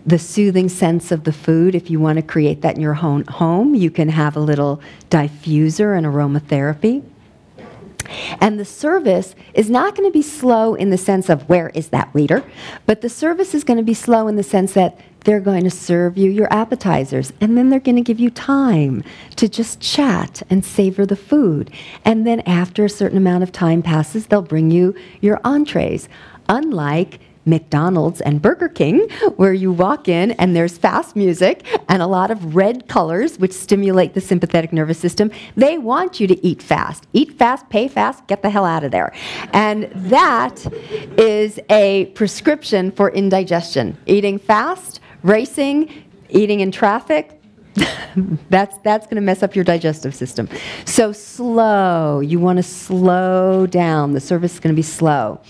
the soothing sense of the food. If you want to create that in your home, you can have a little diffuser and aromatherapy. And the service is not going to be slow in the sense of where is that waiter, but the service is going to be slow in the sense that they're going to serve you your appetizers, and then they're going to give you time to just chat and savor the food. And then after a certain amount of time passes, they'll bring you your entrees. Unlike McDonald's and Burger King, where you walk in and there's fast music and a lot of red colors which stimulate the sympathetic nervous system. They want you to eat fast, pay fast, get the hell out of there. And that is a prescription for indigestion. Eating fast, racing, eating in traffic, that's going to mess up your digestive system. So slow, you want to slow down. The service is going to be slow.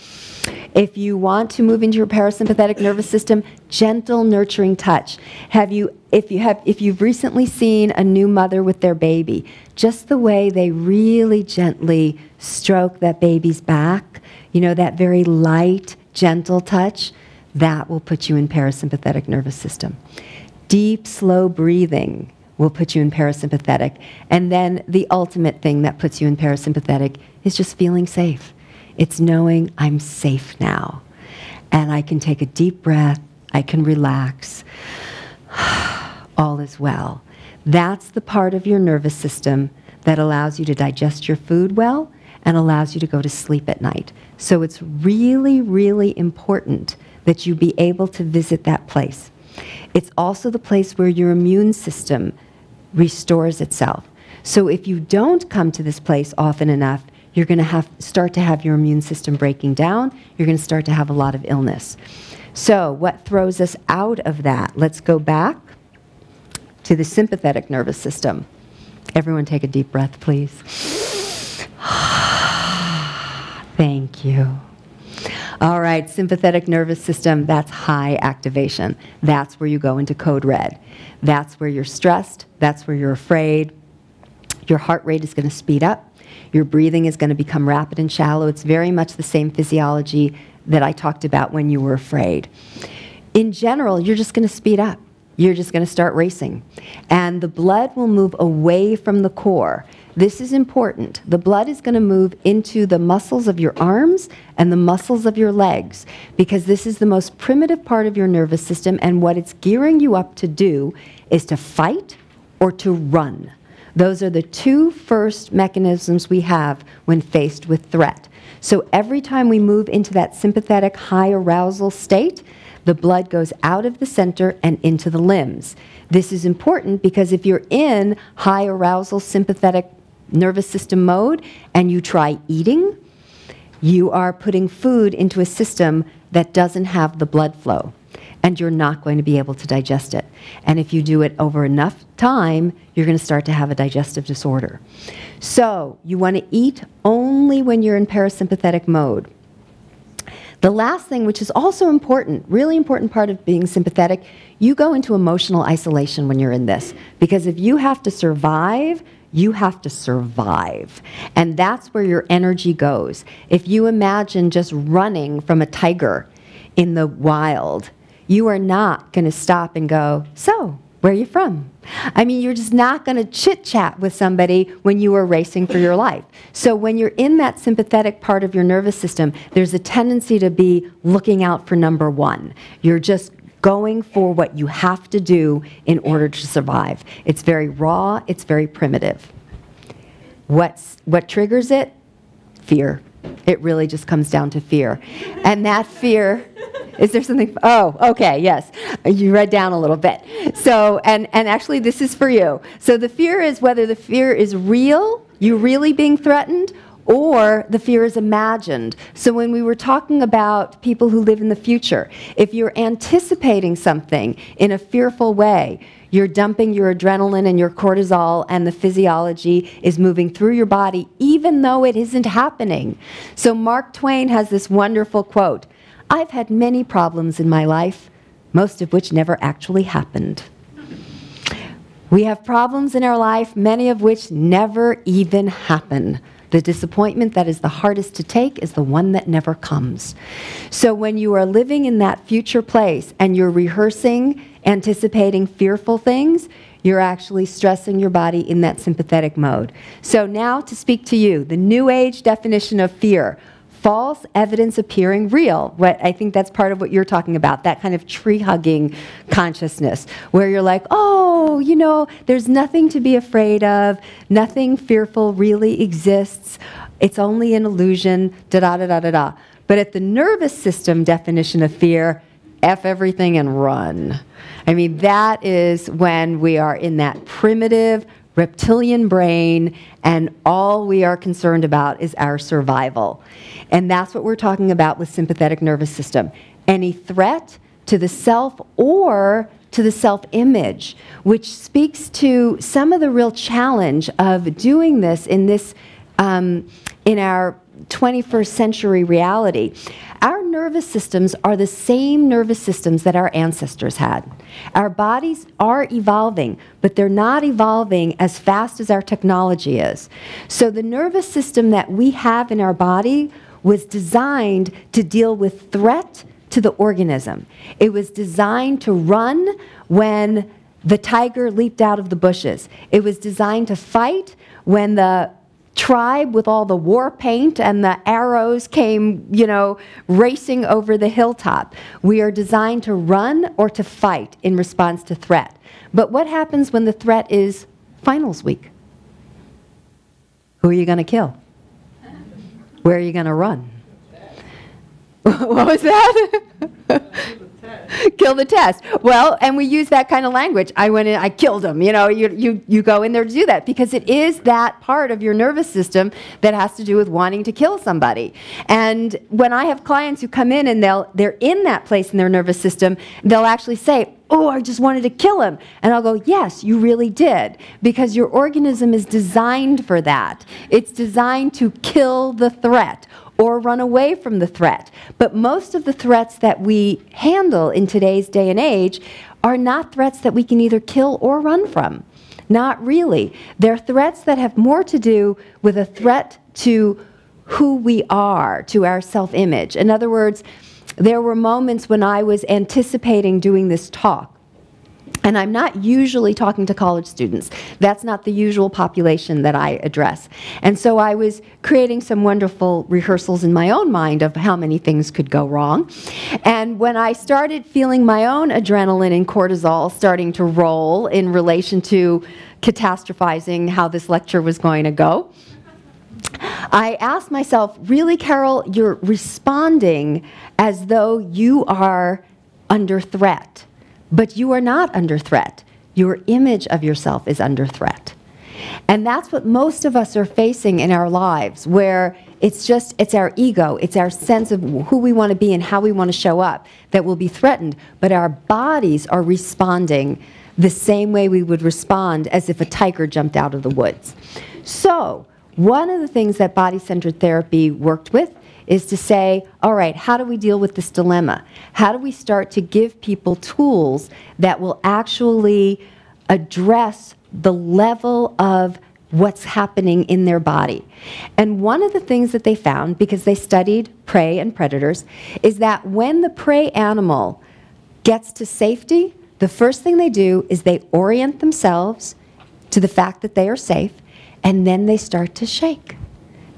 If you want to move into your parasympathetic nervous system, gentle, nurturing touch. If you've recently seen a new mother with their baby, just the way they really gently stroke that baby's back, you know, that very light, gentle touch, that will put you in parasympathetic nervous system. Deep, slow breathing will put you in parasympathetic. And then the ultimate thing that puts you in parasympathetic is just feeling safe. It's knowing I'm safe now, and I can take a deep breath, I can relax, all is well. That's the part of your nervous system that allows you to digest your food well and allows you to go to sleep at night. So it's really, really important that you be able to visit that place. It's also the place where your immune system restores itself. So if you don't come to this place often enough, you're going to start to have your immune system breaking down. You're going to start to have a lot of illness. So what throws us out of that? Let's go back to the sympathetic nervous system. Everyone take a deep breath, please. Thank you. All right, sympathetic nervous system, that's high activation. That's where you go into code red. That's where you're stressed. That's where you're afraid. Your heart rate is going to speed up. Your breathing is going to become rapid and shallow. It's very much the same physiology that I talked about when you were afraid. In general, you're just going to speed up. You're just going to start racing. And the blood will move away from the core. This is important. The blood is going to move into the muscles of your arms and the muscles of your legs, because this is the most primitive part of your nervous system, and what it's gearing you up to do is to fight or to run. Those are the two first mechanisms we have when faced with threat. So every time we move into that sympathetic high arousal state, the blood goes out of the center and into the limbs. This is important because if you're in high arousal sympathetic nervous system mode and you try eating, you are putting food into a system that doesn't have the blood flow, and you're not going to be able to digest it. And if you do it over enough time, you're going to start to have a digestive disorder. So you want to eat only when you're in parasympathetic mode. The last thing, which is also important, really important part of being sympathetic, you go into emotional isolation when you're in this. Because if you have to survive, you have to survive. And that's where your energy goes. If you imagine just running from a tiger in the wild, you are not going to stop and go, so, where are you from? I mean, you're just not going to chit-chat with somebody when you are racing for your life. So when you're in that sympathetic part of your nervous system, there's a tendency to be looking out for number one. You're just going for what you have to do in order to survive. It's very raw, it's very primitive. What triggers it? Fear. It really just comes down to fear. And that fear, is there something? Oh, okay, yes. You read down a little bit. So, and actually this is for you. So the fear is whether the fear is real, you really being threatened, or the fear is imagined. So when we were talking about people who live in the future, if you're anticipating something in a fearful way, you're dumping your adrenaline and your cortisol, and the physiology is moving through your body even though it isn't happening. So Mark Twain has this wonderful quote, "I've had many problems in my life, most of which never actually happened." We have problems in our life, many of which never even happen. The disappointment that is the hardest to take is the one that never comes. So when you are living in that future place and you're rehearsing, anticipating fearful things, you're actually stressing your body in that sympathetic mode. So now to speak to you, the New Age definition of fear. False evidence appearing real. I think that's part of what you're talking about, that kind of tree-hugging consciousness, where you're like, oh, you know, there's nothing to be afraid of, nothing fearful really exists, it's only an illusion, da-da-da-da-da-da. But at the nervous system definition of fear, F everything and run. I mean, that is when we are in that primitive, reptilian brain, and all we are concerned about is our survival. And that's what we're talking about with sympathetic nervous system. Any threat to the self or to the self-image, which speaks to some of the real challenge of doing this in our 21st century reality. Our nervous systems are the same nervous systems that our ancestors had. Our bodies are evolving, but they're not evolving as fast as our technology is. So the nervous system that we have in our body was designed to deal with threat to the organism. It was designed to run when the tiger leaped out of the bushes. It was designed to fight when the tribe with all the war paint and the arrows came, you know, racing over the hilltop. We are designed to run or to fight in response to threat. But what happens when the threat is finals week? Who are you going to kill? Where are you going to run? What was that? Kill the test. Well, and we use that kind of language. I went in, I killed him. You know, you go in there to do that because it is that part of your nervous system that has to do with wanting to kill somebody. And when I have clients who come in and they're in that place in their nervous system, they'll actually say, oh, I just wanted to kill him. And I'll go, yes, you really did, because your organism is designed for that. It's designed to kill the threat or run away from the threat. But most of the threats that we handle in today's day and age are not threats that we can either kill or run from. Not really. They're threats that have more to do with a threat to who we are, to our self-image. In other words, there were moments when I was anticipating doing this talk. And I'm not usually talking to college students. That's not the usual population that I address. And so I was creating some wonderful rehearsals in my own mind of how many things could go wrong. And when I started feeling my own adrenaline and cortisol starting to roll in relation to catastrophizing how this lecture was going to go, I asked myself, really, Carol, you're responding as though you are under threat. But you are not under threat. Your image of yourself is under threat. And that's what most of us are facing in our lives, where it's our ego, it's our sense of who we want to be and how we want to show up that will be threatened. But our bodies are responding the same way we would respond as if a tiger jumped out of the woods. So one of the things that body-centered therapy worked with is to say, all right, how do we deal with this dilemma? How do we start to give people tools that will actually address the level of what's happening in their body? And one of the things that they found, because they studied prey and predators, is that when the prey animal gets to safety, the first thing they do is they orient themselves to the fact that they are safe, and then they start to shake.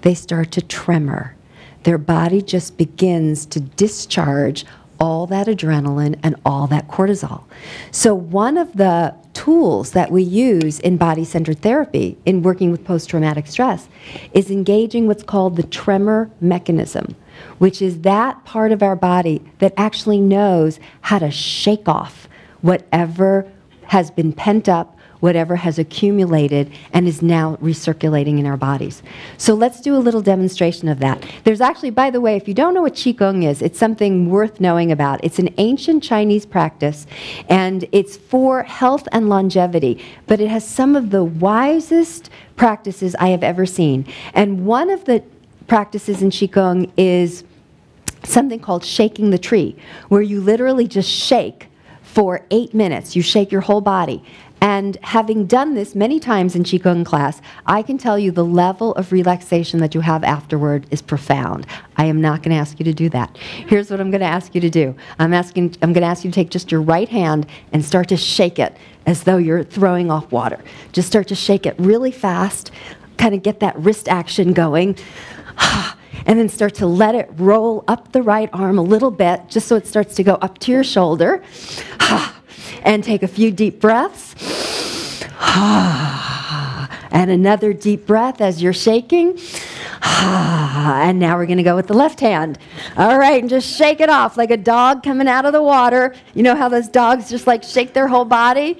They start to tremor. Their body just begins to discharge all that adrenaline and all that cortisol. So one of the tools that we use in body-centered therapy in working with post-traumatic stress is engaging what's called the tremor mechanism, which is that part of our body that actually knows how to shake off whatever has been pent up, whatever has accumulated and is now recirculating in our bodies. So let's do a little demonstration of that. There's actually, by the way, if you don't know what Qigong is, it's something worth knowing about. It's an ancient Chinese practice, and it's for health and longevity, but it has some of the wisest practices I have ever seen. And one of the practices in Qigong is something called shaking the tree, where you literally just shake for 8 minutes. You shake your whole body. And having done this many times in Qigong class, I can tell you the level of relaxation that you have afterward is profound. I am not going to ask you to do that. Here's what I'm going to ask you to do. I'm going to ask you to take just your right hand and start to shake it as though you're throwing off water. Just start to shake it really fast, kind of get that wrist action going, and then start to let it roll up the right arm a little bit, just so it starts to go up to your shoulder. And take a few deep breaths. And another deep breath as you're shaking. And now we're going to go with the left hand. All right, and just shake it off like a dog coming out of the water. You know how those dogs just like shake their whole body?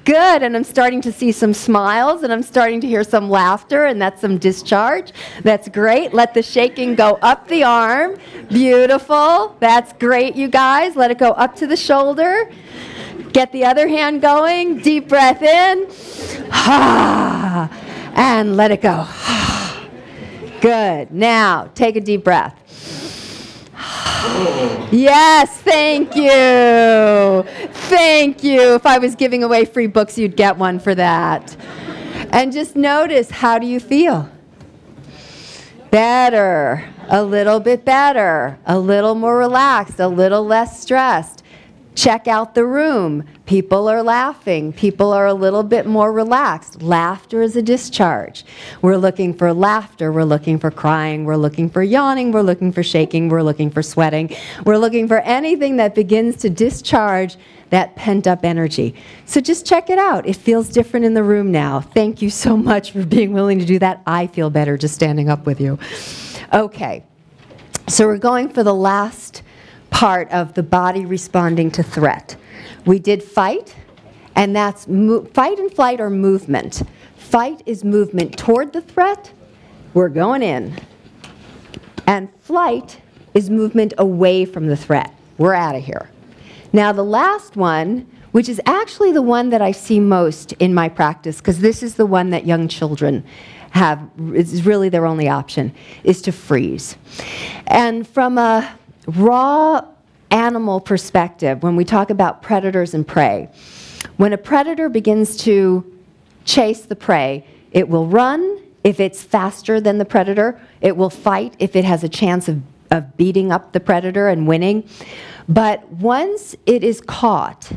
Good, and I'm starting to see some smiles, and I'm starting to hear some laughter, and that's some discharge. That's great. Let the shaking go up the arm. Beautiful. That's great, you guys. Let it go up to the shoulder. Get the other hand going. Deep breath in. And let it go. Good. Now, take a deep breath. Yes, thank you. Thank you. If I was giving away free books, you'd get one for that. And just notice, how do you feel? Better. A little bit better. A little more relaxed. A little less stressed. Check out the room. People are laughing. People are a little bit more relaxed. Laughter is a discharge. We're looking for laughter. We're looking for crying. We're looking for yawning. We're looking for shaking. We're looking for sweating. We're looking for anything that begins to discharge that pent-up energy. So just check it out. It feels different in the room now. Thank you so much for being willing to do that. I feel better just standing up with you. Okay. So we're going for the last part of the body responding to threat. We did fight, and that's fight and flight are movement. Fight is movement toward the threat. We're going in. And flight is movement away from the threat. We're out of here. Now the last one, which is actually the one that I see most in my practice, because this is the one that young children have, it's really their only option, is to freeze. And from a raw animal perspective, when we talk about predators and prey, when a predator begins to chase the prey, it will run if it's faster than the predator. It will fight if it has a chance of beating up the predator and winning. But once it is caught,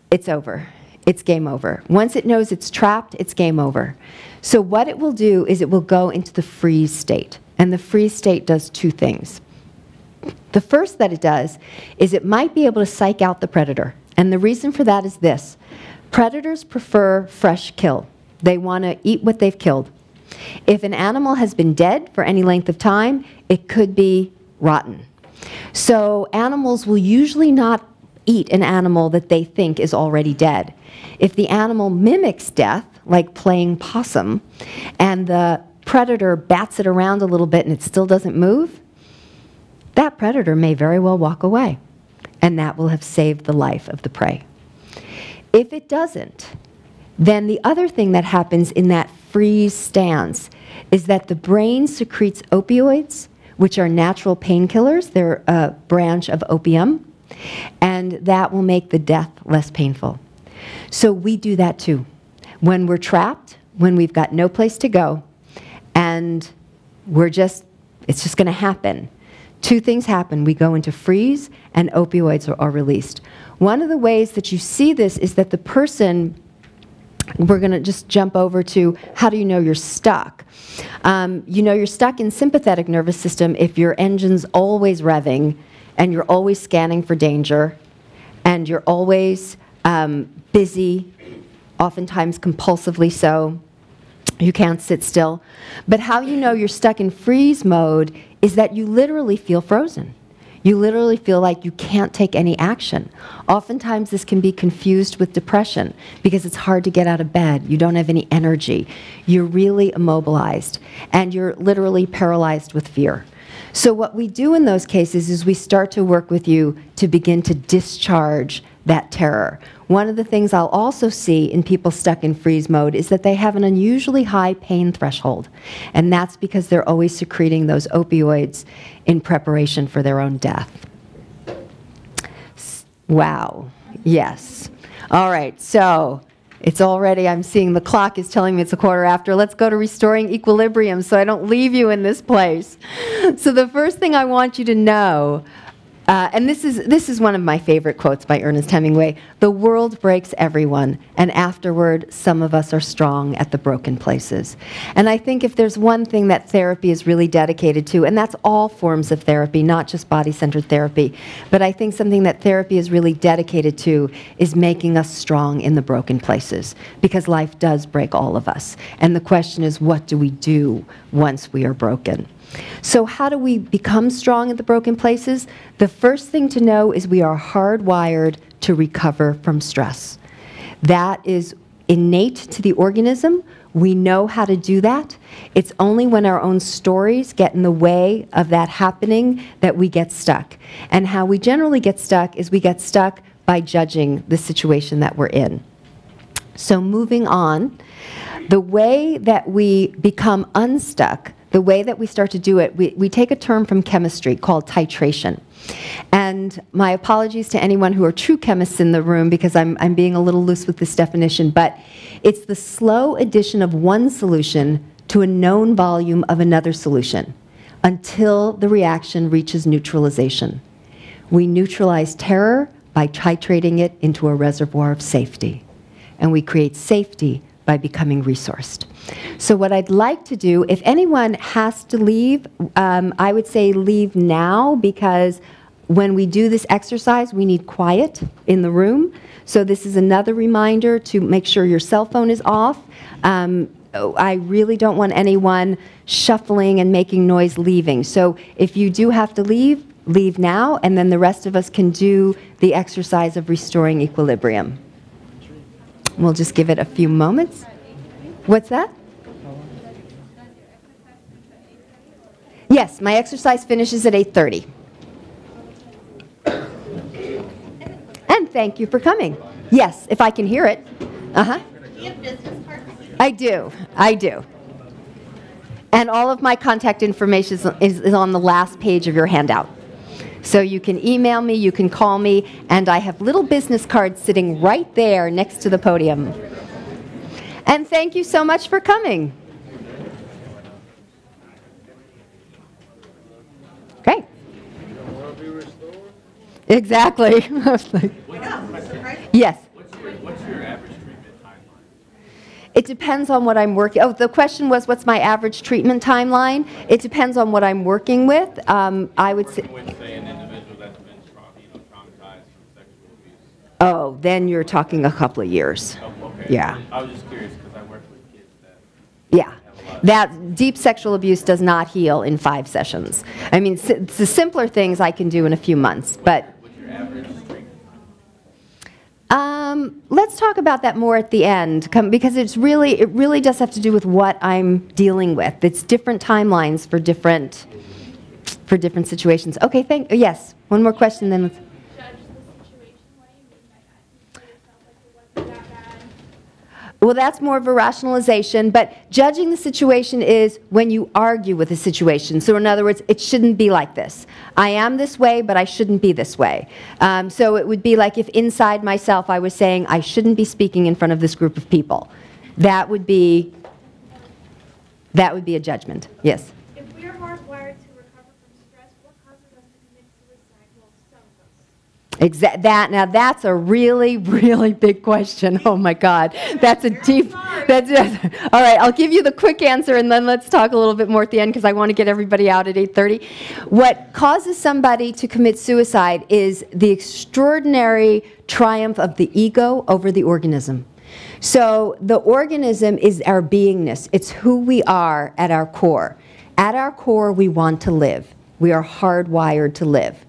it's over. It's game over. Once it knows it's trapped, it's game over. So what it will do is it will go into the freeze state. And the freeze state does two things. The first that it does is it might be able to psych out the predator. And the reason for that is this. Predators prefer fresh kill. They want to eat what they've killed. If an animal has been dead for any length of time, it could be rotten. So animals will usually not eat an animal that they think is already dead. If the animal mimics death, like playing possum, and the predator bats it around a little bit and it still doesn't move, that predator may very well walk away, and that will have saved the life of the prey. If it doesn't, then the other thing that happens in that freeze stance is that the brain secretes opioids, which are natural painkillers. They're a branch of opium, and that will make the death less painful. So we do that too. When we're trapped, when we've got no place to go, and it's just going to happen. Two things happen. We go into freeze, and opioids are released. One of the ways that you see this is that the person, we're going to just jump over to how do you know you're stuck. You know you're stuck in sympathetic nervous system if your engine's always revving, and you're always scanning for danger, and you're always busy, oftentimes compulsively so. You can't sit still. But how you know you're stuck in freeze mode is that you literally feel frozen. You literally feel like you can't take any action. Oftentimes this can be confused with depression because it's hard to get out of bed. You don't have any energy. You're really immobilized, and you're literally paralyzed with fear. So what we do in those cases is we start to work with you to begin to discharge that terror. One of the things I'll also see in people stuck in freeze mode is that they have an unusually high pain threshold. And that's because they're always secreting those opioids in preparation for their own death. Wow. Yes. All right. So it's already, I'm seeing the clock is telling me it's 1/4 after. Let's go to restoring equilibrium so I don't leave you in this place. So the first thing I want you to know, and this is one of my favorite quotes by Ernest Hemingway, "The world breaks everyone, and afterward some of us are strong at the broken places." And I think if there's one thing that therapy is really dedicated to, and that's all forms of therapy, not just body-centered therapy, but I think something that therapy is really dedicated to is making us strong in the broken places, because life does break all of us. And the question is, what do we do once we are broken? So how do we become strong at the broken places? The first thing to know is we are hardwired to recover from stress. That is innate to the organism. We know how to do that. It's only when our own stories get in the way of that happening that we get stuck. And how we generally get stuck is we get stuck by judging the situation that we're in. So moving on, the way that we become unstuck, the way that we start to do it, we take a term from chemistry called titration. And my apologies to anyone who are true chemists in the room because I'm being a little loose with this definition, but it's the slow addition of one solution to a known volume of another solution until the reaction reaches neutralization. We neutralize terror by titrating it into a reservoir of safety. And we create safety by becoming resourced. So what I'd like to do, if anyone has to leave, I would say leave now, because when we do this exercise, we need quiet in the room. So this is another reminder to make sure your cell phone is off. I really don't want anyone shuffling and making noise leaving. So if you do have to leave, leave now, and then the rest of us can do the exercise of restoring equilibrium. We'll just give it a few moments. What's that? Yes, my exercise finishes at 8:30. And thank you for coming. Yes, if I can hear it. Uh-huh. Do you have business cards? I do. I do. And all of my contact information is on the last page of your handout. So you can email me, you can call me, and I have little business cards sitting right there next to the podium. And thank you so much for coming. Great. Exactly. Yes. What's your average treatment timeline? It depends on what I'm working. Oh, the question was, what's my average treatment timeline? It depends on what I'm working with. I would say. With, say, an individual that's been traumatized from sexual abuse. Oh, then you're talking a couple of years. Oh, okay. Yeah. I was just curious because I work with kids that. Yeah. That deep sexual abuse does not heal in 5 sessions. I mean, the simpler things I can do in a few months, but. What's your average treatment? Let's talk about that more at the end, because it really does have to do with what I'm dealing with. It's different timelines for different situations. Okay, yes. One more question, then let's. Judge the situation. What do you mean by that? You yourself like it wasn't that bad. Well, that's more of a rationalization, but judging the situation is when you argue with a situation. So in other words, it shouldn't be like this. I am this way, but I shouldn't be this way. So it would be like if inside myself I was saying I shouldn't be speaking in front of this group of people. That would be a judgment. Yes? If we are hardwired to recover from stress, what causes us to commit suicide? Well, some of us. Now that's a really, really big question. Oh my God, that's a deep. All right, I'll give you the quick answer, and then let's talk a little bit more at the end because I want to get everybody out at 8:30. What causes somebody to commit suicide is the extraordinary triumph of the ego over the organism. So the organism is our beingness. It's who we are at our core. At our core, we want to live. We are hardwired to live.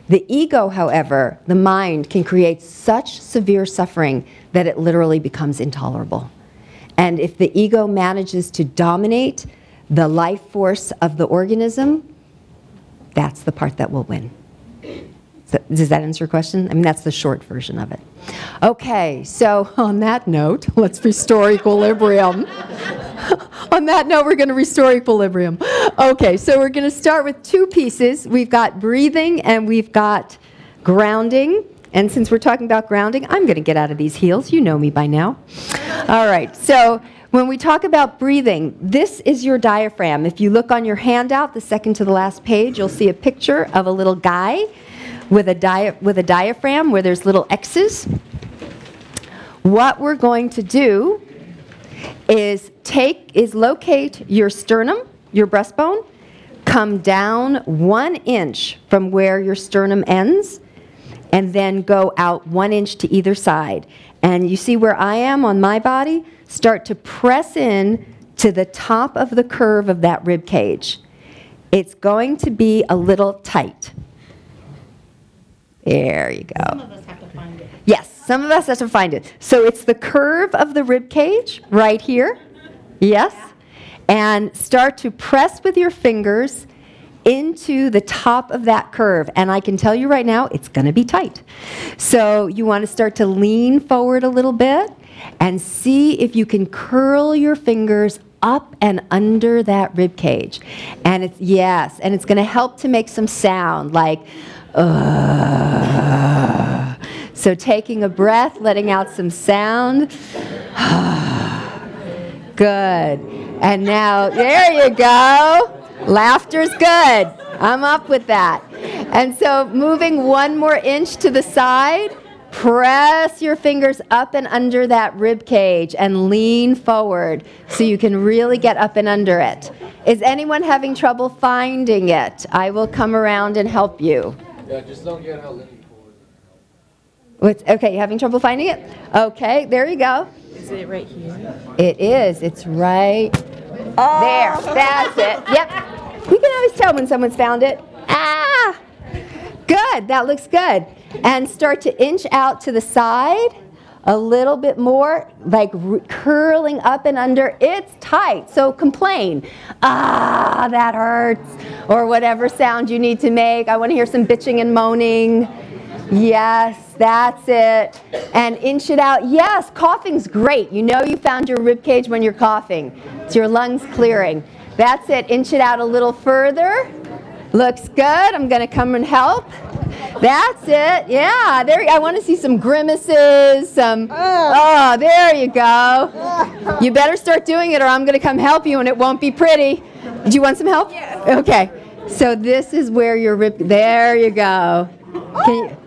The ego, however, the mind, can create such severe suffering that it literally becomes intolerable. And if the ego manages to dominate the life force of the organism, that's the part that will win. So, does that answer your question? I mean, that's the short version of it. Okay, so on that note, let's restore equilibrium. On that note, we're going to restore equilibrium. Okay, so we're going to start with two pieces. We've got breathing and we've got grounding. And since we're talking about grounding, I'm going to get out of these heels. You know me by now. All right, so when we talk about breathing, this is your diaphragm. If you look on your handout, the second to the last page, you'll see a picture of a little guy with a diaphragm where there's little X's. What we're going to do is locate your sternum, your breastbone, come down 1 inch from where your sternum ends, and then go out 1 inch to either side. And you see where I am on my body? Start to press in to the top of the curve of that rib cage. It's going to be a little tight. There you go. Some of us have to find it. Yes, some of us have to find it. So it's the curve of the rib cage right here. Yes. And start to press with your fingers into the top of that curve. And I can tell you right now, it's going to be tight. So you want to start to lean forward a little bit and see if you can curl your fingers up and under that rib cage. And it's, yes, and it's going to help to make some sound like, so taking a breath, letting out some sound. Good. And now, there you go. Laughter's good. I'm up with that. And so moving 1 more inch to the side, press your fingers up and under that rib cage and lean forward so you can really get up and under it. Is anyone having trouble finding it? I will come around and help you. Yeah, just don't get how leaning forward. Okay, you having trouble finding it? Okay, there you go. Is it right here? It is. It's right there. That's it. Yep. We can always tell when someone's found it. Ah! Good. That looks good. And start to inch out to the side a little bit more, like curling up and under. It's tight, so complain. Ah, that hurts. Or whatever sound you need to make. I want to hear some bitching and moaning. Yes, that's it. And inch it out. Yes, coughing's great. You know you found your rib cage when you're coughing. It's your lungs clearing. That's it. Inch it out a little further. Looks good. I'm going to come and help. That's it. Yeah, there. I want to see some grimaces. Oh, there you go. You better start doing it or I'm going to come help you and it won't be pretty. Do you want some help? Yes. Okay. So this is where your rib, there you go.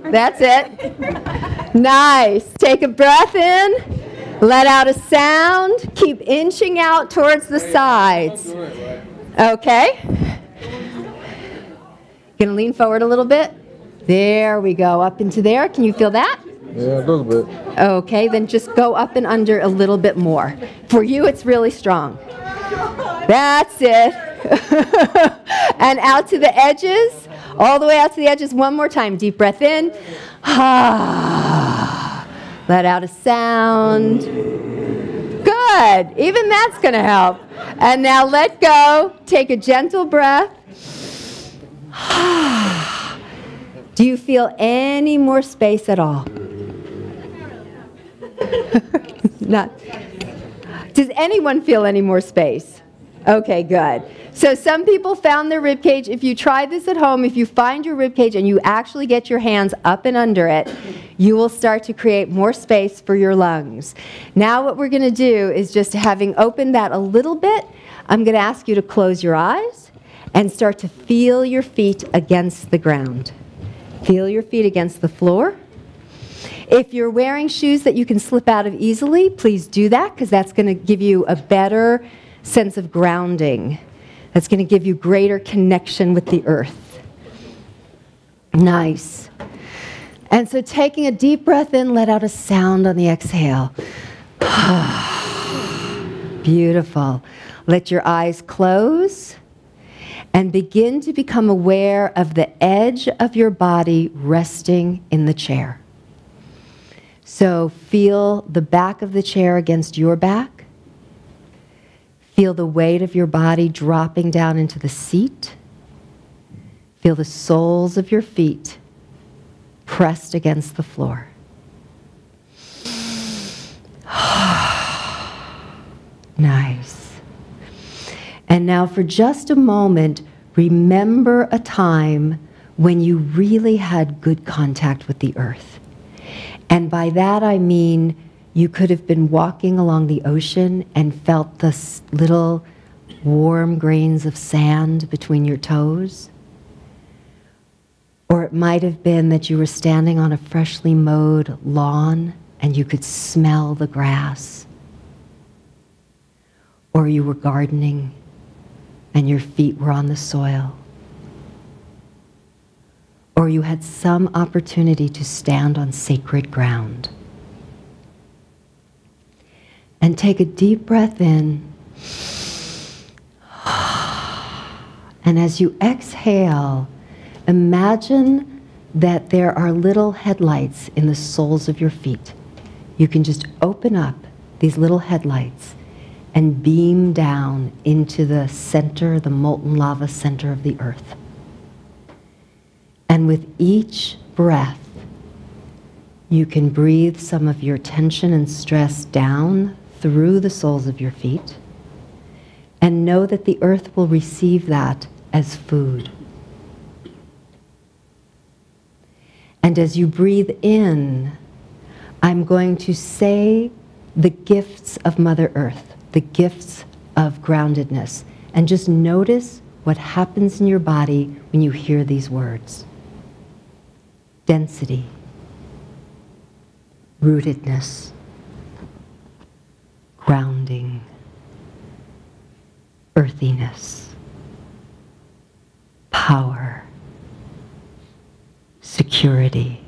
That's it. Nice. Take a breath in. Let out a sound. Keep inching out towards the sides. Okay. Gonna lean forward a little bit. There we go. Up into there. Can you feel that? Yeah, a little bit. Okay, then just go up and under a little bit more. For you, it's really strong. That's it. And out to the edges. All the way out to the edges. One more time. Deep breath in. Let out a sound. Good. Even that's going to help. And now let go. Take a gentle breath. Do you feel any more space at all? Not. Does anyone feel any more space? Okay, good. So some people found their rib cage. If you try this at home, if you find your rib cage and you actually get your hands up and under it, you will start to create more space for your lungs. Now what we're going to do is just having opened that a little bit, I'm going to ask you to close your eyes and start to feel your feet against the ground. Feel your feet against the floor. If you're wearing shoes that you can slip out of easily, please do that, because that's going to give you a better sense of grounding. That's going to give you greater connection with the earth. Nice. And so taking a deep breath in, let out a sound on the exhale. Beautiful. Let your eyes close and begin to become aware of the edge of your body resting in the chair. So feel the back of the chair against your back. Feel the weight of your body dropping down into the seat. Feel the soles of your feet pressed against the floor. Nice. And now for just a moment, remember a time when you really had good contact with the earth. And by that I mean you could have been walking along the ocean and felt the little warm grains of sand between your toes. Or it might have been that you were standing on a freshly mowed lawn and you could smell the grass. Or you were gardening and your feet were on the soil. Or you had some opportunity to stand on sacred ground. And take a deep breath in. And as you exhale, imagine that there are little headlights in the soles of your feet. You can just open up these little headlights and beam down into the center, the molten lava center of the earth. And with each breath, you can breathe some of your tension and stress down through the soles of your feet, and know that the earth will receive that as food. And as you breathe in, I'm going to say the gifts of Mother Earth, the gifts of groundedness, and just notice what happens in your body when you hear these words. Density, rootedness, grounding, earthiness, power, security,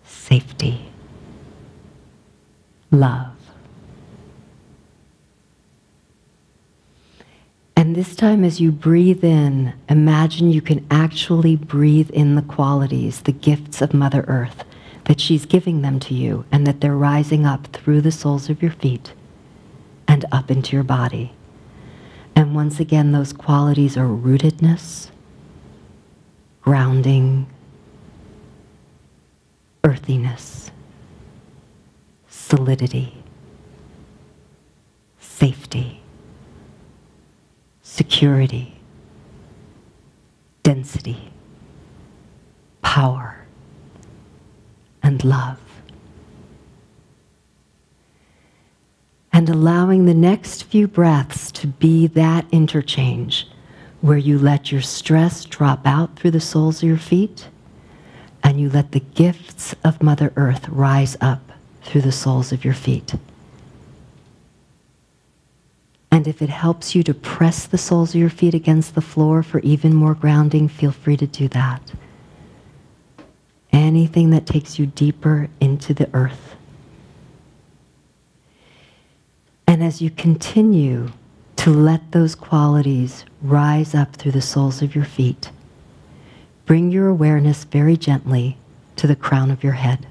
safety, love. And this time as you breathe in, imagine you can actually breathe in the qualities, the gifts of Mother Earth, that she's giving them to you, and that they're rising up through the soles of your feet and up into your body. And once again, those qualities are rootedness, grounding, earthiness, solidity, safety, security, density, power, and love. And allowing the next few breaths to be that interchange where you let your stress drop out through the soles of your feet and you let the gifts of Mother Earth rise up through the soles of your feet. And if it helps you to press the soles of your feet against the floor for even more grounding, feel free to do that. Anything that takes you deeper into the earth. And as you continue to let those qualities rise up through the soles of your feet, bring your awareness very gently to the crown of your head.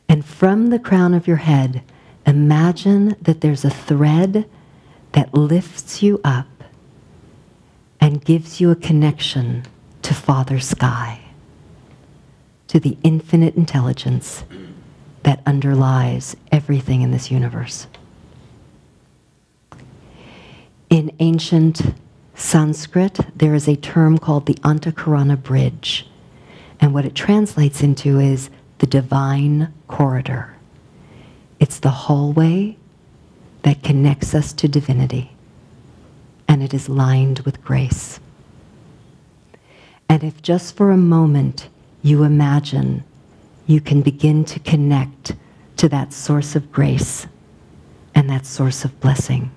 And from the crown of your head, imagine that there's a thread that lifts you up and gives you a connection to Father Sky, to the infinite intelligence that underlies everything in this universe. In ancient Sanskrit, there is a term called the Antakarana Bridge, and what it translates into is the divine corridor. It's the hallway that connects us to divinity, and it is lined with grace. And if just for a moment you imagine, you can begin to connect to that source of grace and that source of blessing,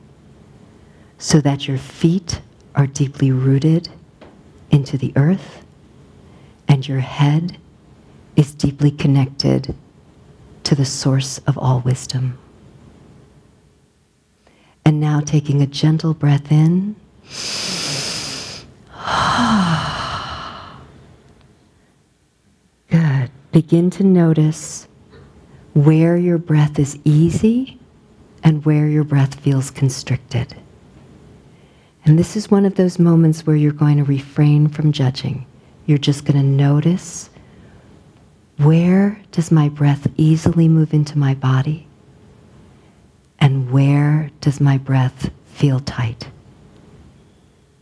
so that your feet are deeply rooted into the earth and your head is deeply connected to the source of all wisdom. And now taking a gentle breath in. Good. Begin to notice where your breath is easy and where your breath feels constricted. And this is one of those moments where you're going to refrain from judging. You're just going to notice, where does my breath easily move into my body? And where does my breath feel tight?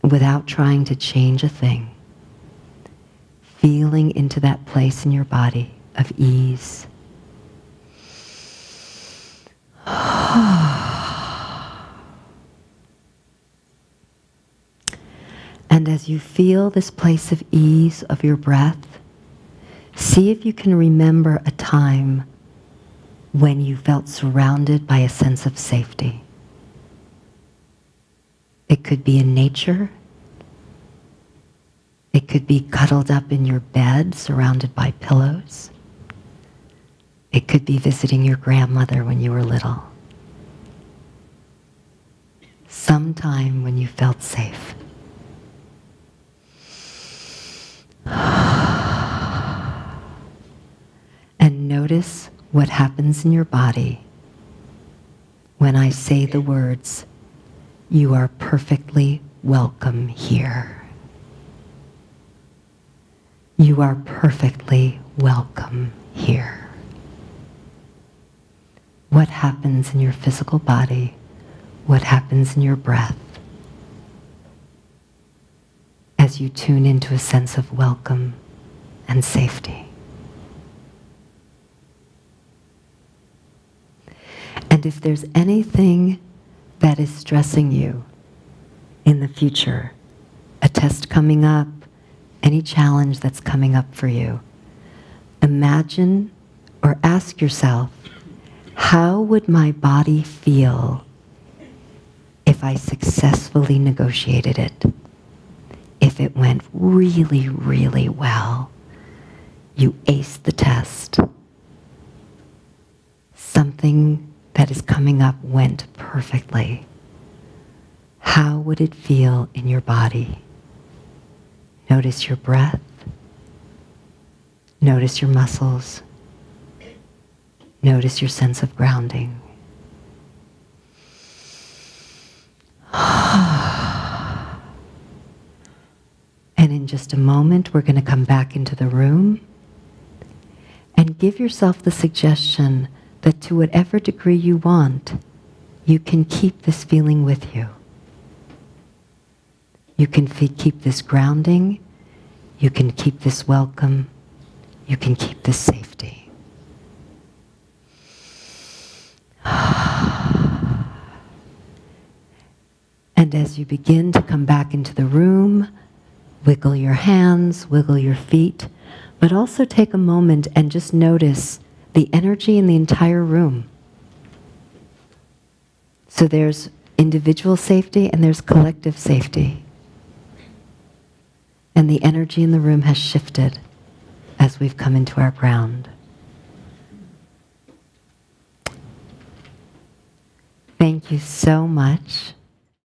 Without trying to change a thing. Feeling into that place in your body of ease. And as you feel this place of ease of your breath, see if you can remember a time when you felt surrounded by a sense of safety. It could be in nature. It could be cuddled up in your bed, surrounded by pillows. It could be visiting your grandmother when you were little. Sometime when you felt safe. And notice what happens in your body when I say the words, "You are perfectly welcome here." You are perfectly welcome here. What happens in your physical body? What happens in your breath as you tune into a sense of welcome and safety? And if there's anything that is stressing you in the future, a test coming up, any challenge that's coming up for you, imagine or ask yourself, how would my body feel if I successfully negotiated it? If it went really, really well, you aced the test. Something that is coming up went perfectly. How would it feel in your body? Notice your breath. Notice your muscles. Notice your sense of grounding. And in just a moment, we're going to come back into the room and give yourself the suggestion that to whatever degree you want, you can keep this feeling with you. You can keep this grounding. You can keep this welcome. You can keep this safety. And as you begin to come back into the room, wiggle your hands, wiggle your feet, but also take a moment and just notice the energy in the entire room. So there's individual safety and there's collective safety. And the energy in the room has shifted as we've come into our ground. Thank you so much.